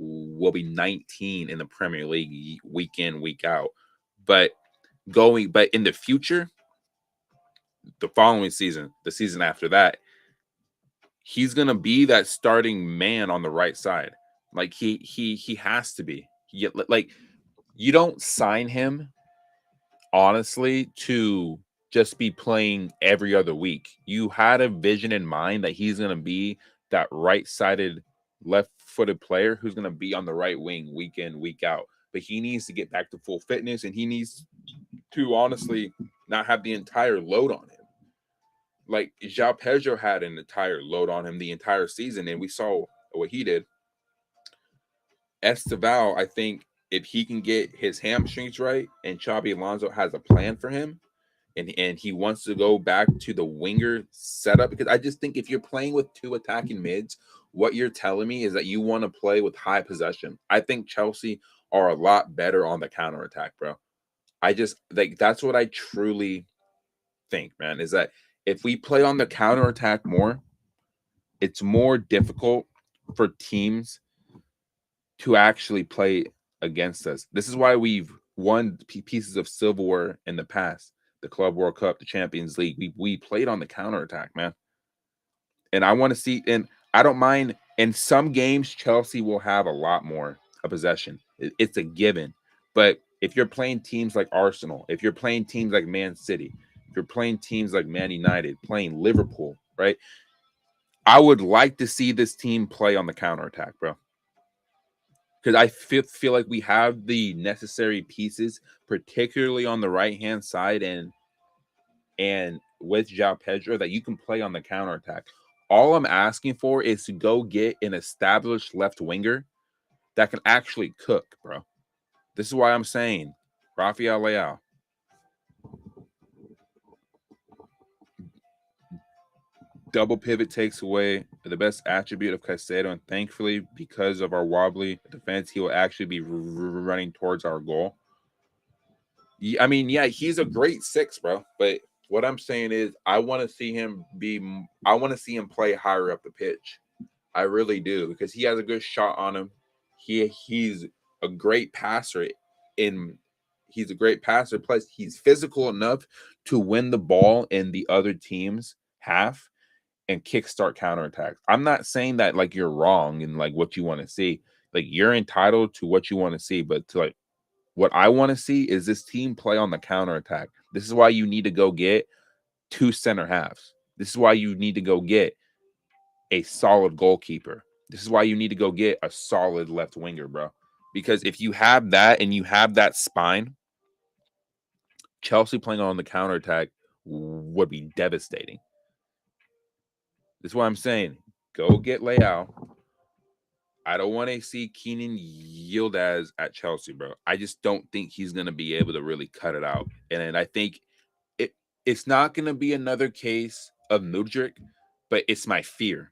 will be 19 in the Premier League week in, week out. But in the future, the following season, the season after that, he's going to be that starting man on the right side. Like he has to be. Like you don't sign him honestly to just be playing every other week. You had a vision in mind that he's going to be that right-sided, left-footed player who's going to be on the right wing week in, week out. But he needs to get back to full fitness, and he needs to honestly not have the entire load on him. Like João Pedro had an entire load on him the entire season, and we saw what he did. Esteval, I think, if he can get his hamstrings right and Xabi Alonso has a plan for him and he wants to go back to the winger setup, because I just think if you're playing with two attacking mids, what you're telling me is that you want to play with high possession. I think Chelsea are a lot better on the counterattack, bro. I just like that's what I truly think, man, is that if we play on the counterattack more, it's more difficult for teams to actually play against us. This is why we've won pieces of silverware in the past, the Club World Cup, the Champions League. We played on the counterattack, man. And I want to see, and I don't mind. In some games, Chelsea will have a lot more of possession. It's a given. But if you're playing teams like Arsenal, if you're playing teams like Man City, if you're playing teams like Man United, playing Liverpool, right? I would like to see this team play on the counterattack, bro. Because I feel like we have the necessary pieces, particularly on the right-hand side and with João Pedro, that you can play on the counterattack. All I'm asking for is to go get an established left winger that can actually cook, bro. This is why I'm saying Rafael Leao. Double pivot takes away the best attribute of Caicedo, and thankfully, because of our wobbly defense, he will actually be running towards our goal. I mean, yeah, he's a great 6, bro. But what I'm saying is, I want to see him play higher up the pitch. I really do, because he has a good shot on him. He's a great passer. He's a great passer. Plus, he's physical enough to win the ball in the other team's half and kickstart counterattacks. I'm not saying that like you're wrong in like what you want to see. Like, you're entitled to what you want to see, but to like what I want to see is this team play on the counterattack. This is why you need to go get 2 center halves. This is why you need to go get a solid goalkeeper. This is why you need to go get a solid left winger, bro. Because if you have that and you have that spine, Chelsea playing on the counterattack would be devastating. This is why I'm saying, go get Leao. I don't want to see Keenan Yildiz at Chelsea, bro. I just don't think he's going to be able to really cut it out. And I think it's not going to be another case of Mudryk, but it's my fear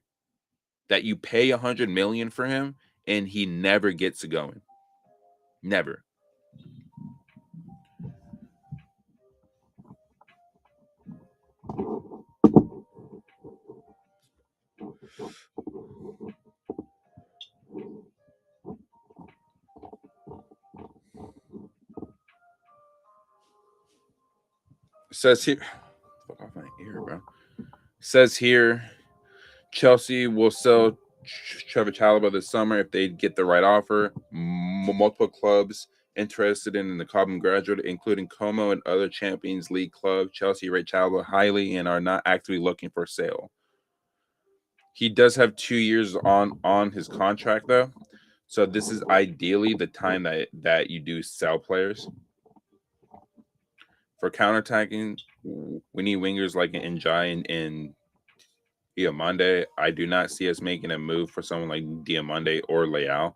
that you pay $100 million for him and he never gets it going. Never. Says here, fuck off my ear, bro. Says here, Chelsea will sell Trevor Chalobah this summer if they get the right offer. Multiple clubs interested in the Cobham graduate, including Como and other Champions League clubs. Chelsea rate Chalobah highly and are not actively looking for sale. He does have 2 years on his contract, though. So this is ideally the time that you do sell players. For counterattacking, we need wingers like an Njai and Diamande. I do not see us making a move for someone like Diamande or Leao.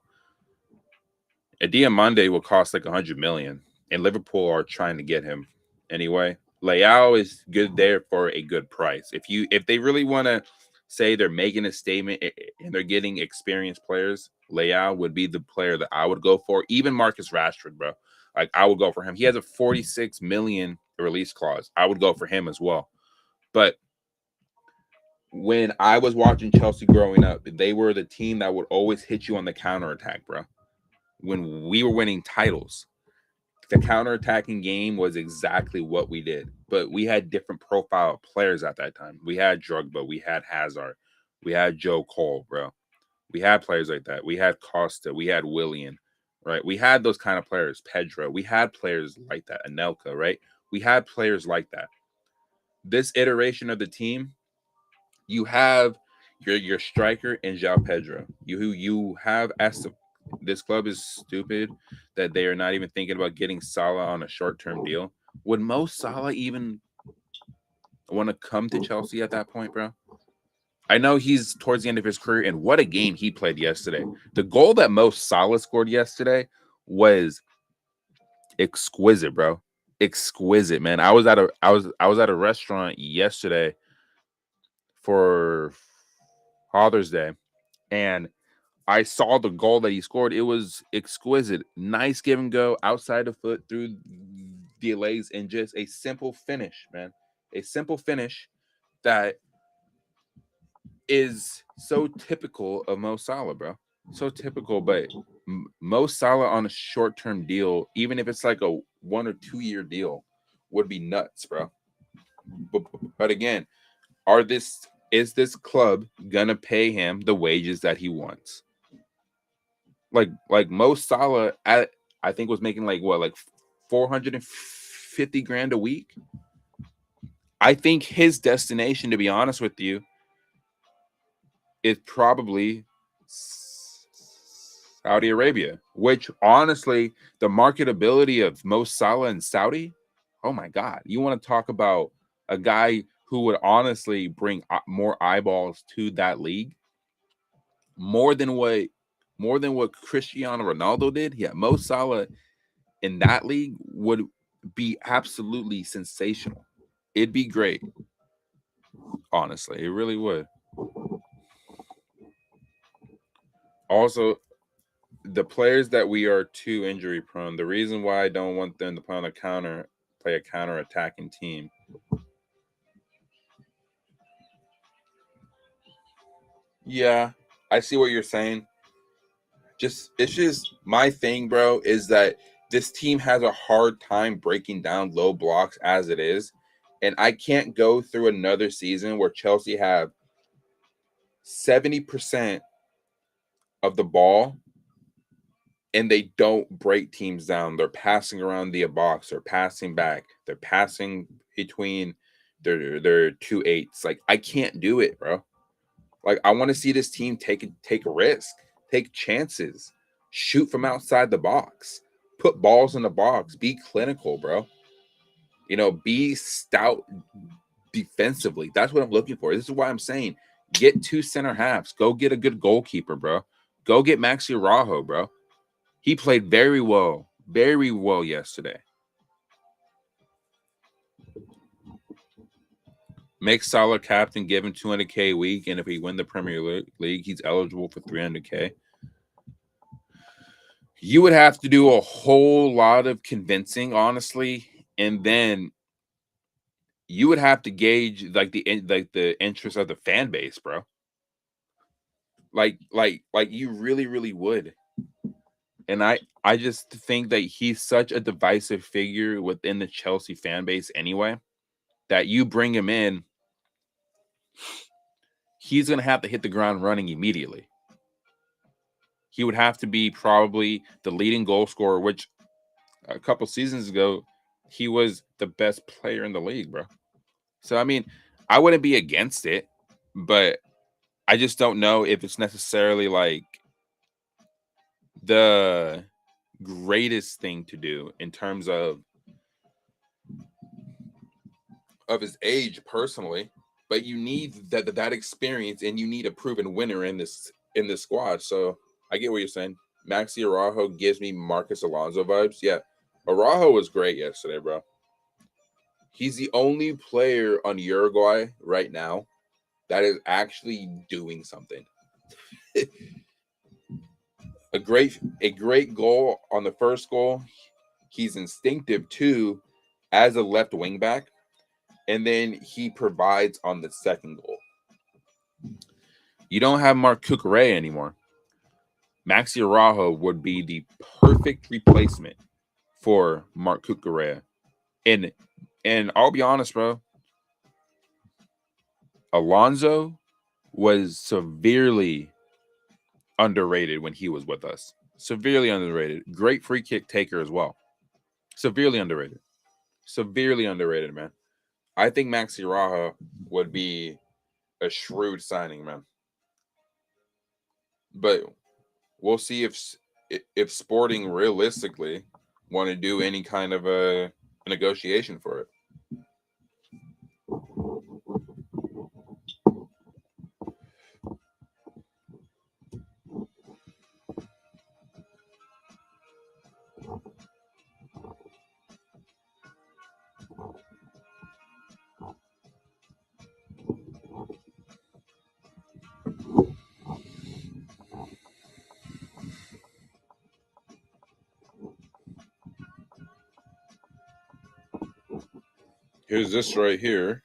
A Diamande will cost like $100 million, and Liverpool are trying to get him anyway. Leao is good there for a good price. If they really want to say they're making a statement and they're getting experienced players, Leao would be the player that I would go for. Even Marcus Rashford, bro. Like, I would go for him. He has a $46 million release clause. I would go for him as well. But when I was watching Chelsea growing up, they were the team that would always hit you on the counterattack, bro. When we were winning titles, the counterattacking game was exactly what we did. But we had different profile players at that time. We had Drogba, we had Hazard, we had Joe Cole, bro. We had players like that. We had Costa, we had Willian, right? We had those kind of players, Pedro. We had players like that, Anelka, right? We had players like that. This iteration of the team, you have your striker and João Pedro. You have this club is stupid that they are not even thinking about getting Salah on a short-term deal. Would Mo Salah even want to come to Chelsea at that point, bro? I know he's towards the end of his career, and what a game he played yesterday. The goal that Mo Salah scored yesterday was exquisite, bro. Exquisite, man. I was at a restaurant yesterday for Father's Day, and I saw the goal that he scored. It was exquisite. Nice give and go outside the foot through the legs, and just a simple finish, man. A simple finish that is so typical of Mo Salah, bro. So typical, but Mo Salah on a short-term deal, even if it's like a 1 or 2 year deal, would be nuts, bro. But again, are this is this club gonna pay him the wages that he wants? Like Mo Salah I think was making like 450 grand a week. I think his destination, to be honest with you, is probably Saudi Arabia, which honestly, the marketability of Mo Salah in Saudi, oh my God, you want to talk about a guy who would honestly bring more eyeballs to that league, more than what Cristiano Ronaldo did. Yeah, Mo Salah in that league would be absolutely sensational. It'd be great. Honestly, it really would. Also, the players that we are too injury prone, the reason why I don't want them to play a counter attacking team. Yeah, I see what you're saying. It's just my thing, bro, is that this team has a hard time breaking down low blocks as it is. And I can't go through another season where Chelsea have 70% of the ball and they don't break teams down. They're passing around the box. They're passing back. They're passing between their 2-8s. Like, I can't do it, bro. Like, I want to see this team take a risk, take chances, shoot from outside the box, put balls in the box, be clinical, bro. Be stout defensively. That's what I'm looking for. This is why I'm saying get 2 center halves. Go get a good goalkeeper, bro. Go get Maxi Araujo, bro. He played very well yesterday. Make Salah captain, give him $200K a week, and if he win the Premier League, he's eligible for $300K. You would have to do a whole lot of convincing, honestly, and then you would have to gauge the interest of the fan base, bro. Like you really, really would. And I just think that he's such a divisive figure within the Chelsea fan base anyway, that you bring him in, he's going to have to hit the ground running immediately. He would have to be probably the leading goal scorer, which a couple seasons ago, he was the best player in the league, bro. So, I mean, I wouldn't be against it, but I just don't know if it's necessarily like the greatest thing to do in terms of his age personally. But you need that experience, and you need a proven winner in this squad. So I get what you're saying. Maxi Araujo gives me Marcus Alonso vibes. Yeah, Araujo was great yesterday, bro. He's the only player on Uruguay right now that is actually doing something. a great goal on the first goal. He's instinctive too as a left wing back. And then he provides on the second goal. You don't have Marc Cucurella anymore. Maxi Araujo would be the perfect replacement for Marc Cucurella. And I'll be honest, bro. Alonso was severely underrated when he was with us. Severely underrated. Great free kick taker as well. Severely underrated. Severely underrated, man. I think Maxi Araujo would be a shrewd signing, man. But we'll see if Sporting realistically want to do any kind of a negotiation for it. Here's this right here.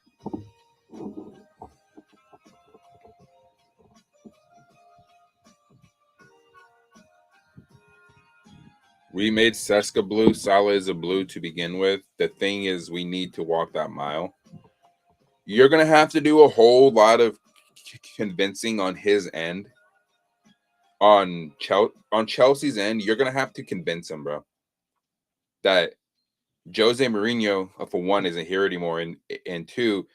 We made Seska blue. Salah is a blue to begin with. The thing is, we need to walk that mile. You're going to have to do a whole lot of convincing on his end. On Chelsea's end, you're gonna have to convince him, bro, that Jose Mourinho, for one, isn't here anymore, and two,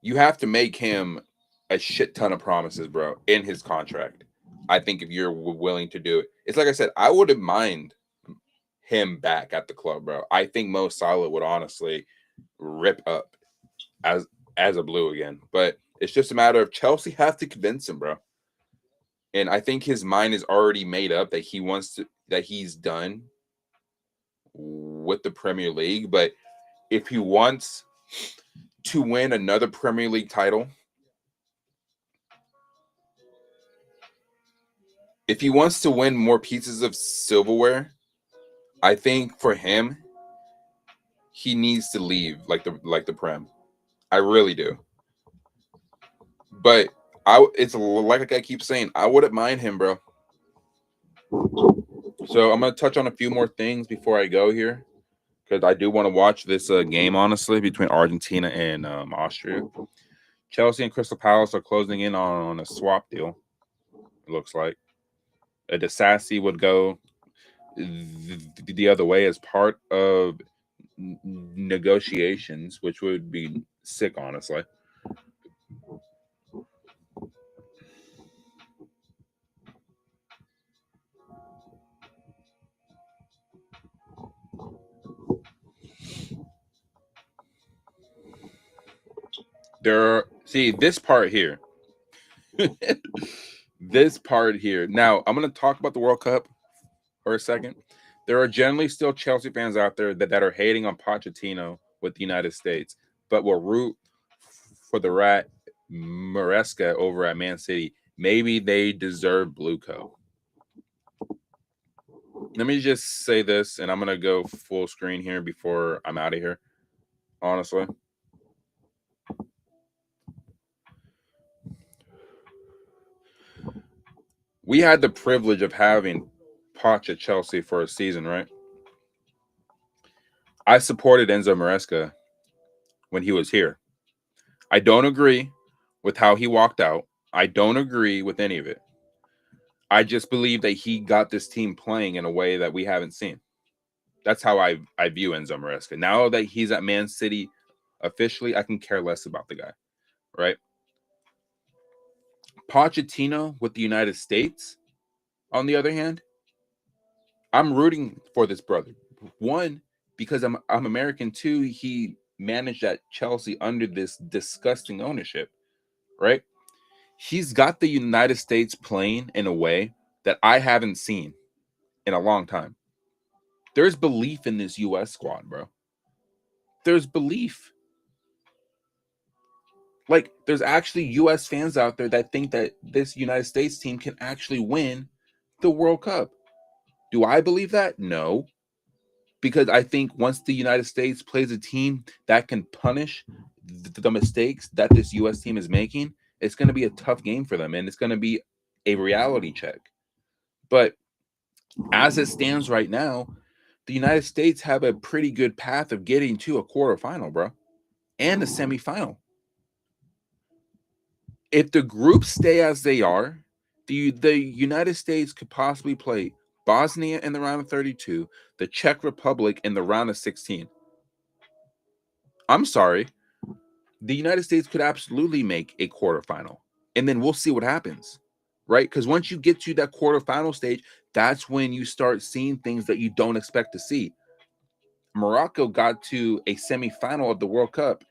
you have to make him a shit ton of promises, bro, in his contract. I think if you're willing to do it, it's like I said, I wouldn't mind him back at the club, bro. I think Mo Salah would honestly rip up as a blue again, but it's just a matter of Chelsea have to convince him, bro. And I think his mind is already made up that he's done with the Premier League. But if he wants to win another Premier League title, if he wants to win more pieces of silverware, I think for him, he needs to leave like the Prem. I really do. But it's like I keep saying, I wouldn't mind him, bro. So I'm gonna touch on a few more things before I go here, because I do want to watch this game, honestly, between Argentina and Austria. Chelsea and Crystal Palace are closing in on a swap deal, it looks like. A DeSassi would go the other way as part of negotiations, which would be sick, honestly. See this part here. This part here. Now, I'm going to talk about the World Cup for a second. There are generally still Chelsea fans out there that are hating on Pochettino with the United States, but will root for the rat Maresca over at Man City. Maybe they deserve Blue Co. Let me just say this, and I'm going to go full screen here before I'm out of here, honestly. We had the privilege of having Poch at Chelsea for a season, right? I supported Enzo Maresca when he was here. I don't agree with how he walked out. I don't agree with any of it. I just believe that he got this team playing in a way that we haven't seen. That's how I view Enzo Maresca. Now that he's at Man City officially, I can care less about the guy, right? Pochettino with the United States, on the other hand, I'm rooting for this brother. One, because I'm American. Two, he managed at Chelsea under this disgusting ownership, right? He's got the United States playing in a way that I haven't seen in a long time. There's belief in this U.S. squad, bro. There's belief. Like, there's actually U.S. fans out there that think that this United States team can actually win the World Cup. Do I believe that? No. Because I think once the United States plays a team that can punish the mistakes that this U.S. team is making, it's going to be a tough game for them, and it's going to be a reality check. But as it stands right now, the United States have a pretty good path of getting to a quarterfinal, bro, and a semifinal. If the groups stay as they are, the United States could possibly play Bosnia in the round of 32, the Czech Republic in the round of 16. I'm sorry. The United States could absolutely make a quarterfinal, and then we'll see what happens, right? Because once you get to that quarterfinal stage, that's when you start seeing things that you don't expect to see. Morocco got to a semifinal of the World Cup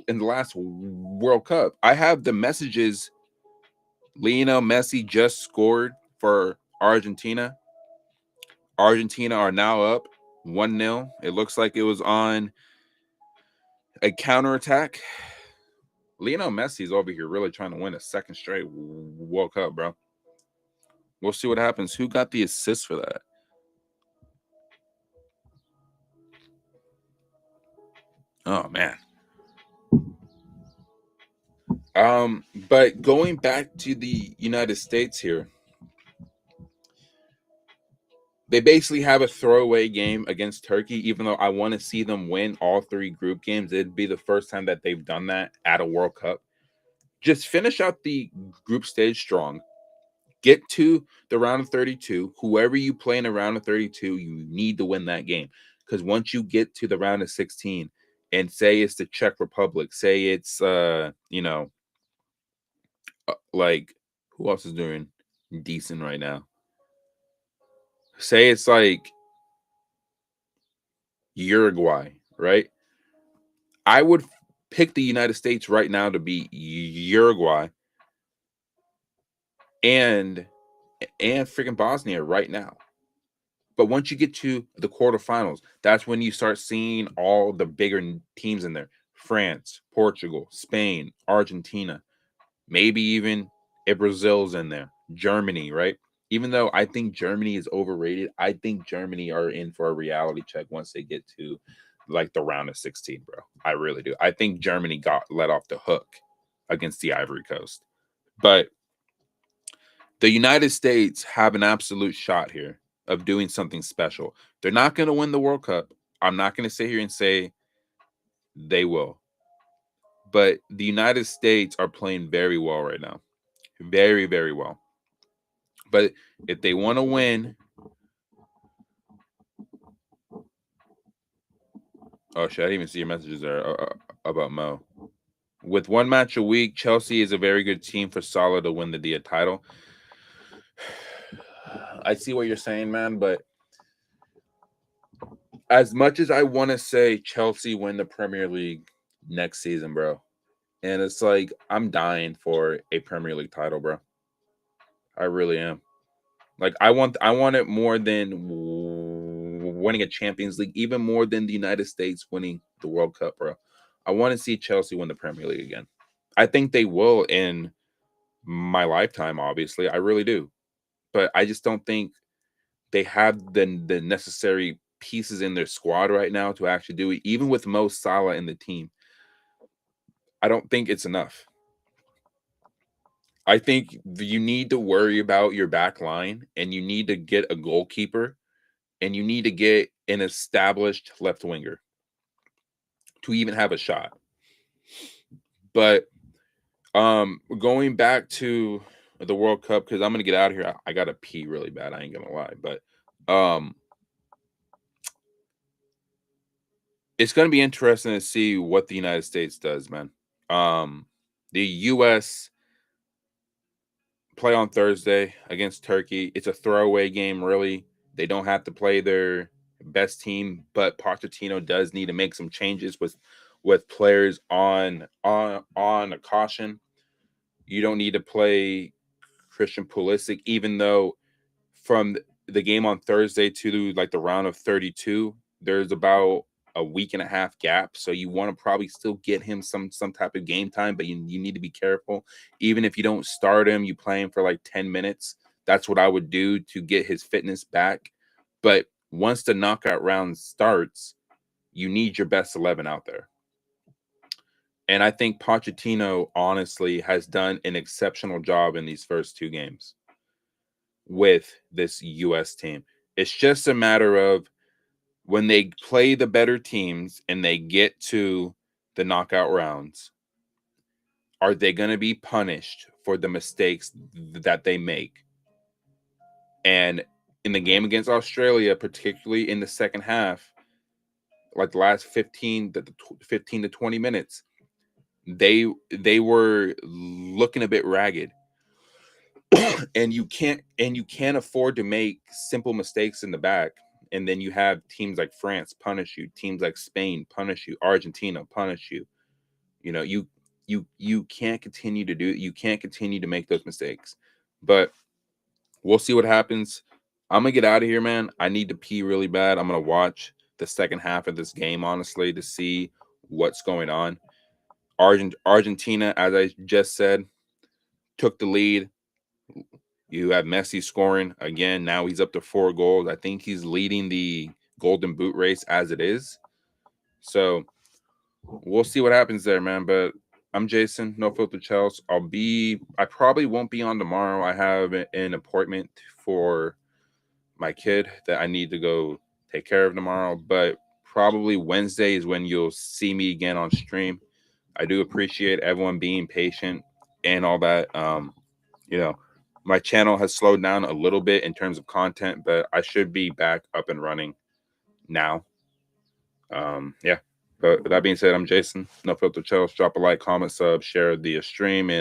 in the last World Cup. I have the messages. Lionel Messi just scored for Argentina. Argentina are now up 1-0. It looks like it was on a counterattack. Lionel Messi's over here really trying to win a second straight World Cup, bro. We'll see what happens. Who got the assist for that? Oh, man. But going back to the United States here, They basically have a throwaway game against Turkey, even though I want to see them win all 3 group games. It'd be the first time that they've done that at a World Cup. Just finish out the group stage strong. Get to the round of 32. Whoever you play in the round of 32, you need to win that game. Because once you get to the round of 16, and say it's the Czech Republic, say it's like, who else is doing decent right now? Say it's like Uruguay, right? I would pick the United States right now to be Uruguay and freaking Bosnia right now. But once you get to the quarterfinals, that's when you start seeing all the bigger teams in there. France, Portugal, Spain, Argentina, maybe even if Brazil's in there. Germany, right? Even though I think Germany is overrated, I think Germany are in for a reality check once they get to like the round of 16, bro. I really do. I think Germany got let off the hook against the Ivory Coast. But the United States have an absolute shot here of doing something special. They're not going to win the World Cup. I'm not going to sit here and say they will. But the United States are playing very well right now. Very, very well. But if they want to win, oh shit, I didn't even see your messages there about Mo. With 1 match a week, Chelsea is a very good team for Salah to win the title. I see what you're saying, man, but as much as I want to say Chelsea win the Premier League next season, bro, and it's like I'm dying for a Premier League title, bro. I really am. Like I want it more than winning a Champions League, even more than the United States winning the World Cup, bro. I want to see Chelsea win the Premier League again. I think they will in my lifetime, obviously. I really do. But I just don't think they have the necessary pieces in their squad right now to actually do it. Even with Mo Salah in the team, I don't think it's enough. I think you need to worry about your back line, and you need to get a goalkeeper, and you need to get an established left winger to even have a shot. But going back to the World Cup, because I'm gonna get out of here. I gotta pee really bad. I ain't gonna lie, but it's gonna be interesting to see what the United States does, man. The U.S. play on Thursday against Turkey. It's a throwaway game, really. They don't have to play their best team, but Pochettino does need to make some changes with players on a caution. You don't need to play Christian Pulisic, even though from the game on Thursday to like the round of 32, there's about a week and a half gap. So you want to probably still get him some type of game time, but you need to be careful. Even if you don't start him, you play him for like 10 minutes. That's what I would do to get his fitness back. But once the knockout round starts, you need your best 11 out there. And I think Pochettino, honestly, has done an exceptional job in these first 2 games with this U.S. team. It's just a matter of when they play the better teams and they get to the knockout rounds, are they going to be punished for the mistakes that they make? And in the game against Australia, particularly in the second half, like the last 15 to 20 minutes, they were looking a bit ragged. and you can't afford to make simple mistakes in the back. And then you have teams like France punish you, teams like Spain punish you, Argentina punish you. You know, you can't continue to make those mistakes. But we'll see what happens. I'm gonna get out of here, man. I need to pee really bad. I'm gonna watch the second half of this game, honestly, to see what's going on. Argentina, as I just said, took the lead. You have Messi scoring again. Now he's up to 4 goals. I think he's leading the Golden Boot race as it is. So we'll see what happens there, man. But I'm Jason, No Filter Chels. I probably won't be on tomorrow. I have an appointment for my kid that I need to go take care of tomorrow, but probably Wednesday is when you'll see me again on stream. I do appreciate everyone being patient and all that. You know, my channel has slowed down a little bit in terms of content, but I should be back up and running now. Yeah. But with that being said, I'm Jason. No Filter Chels. Drop a like, comment, sub, share the stream, and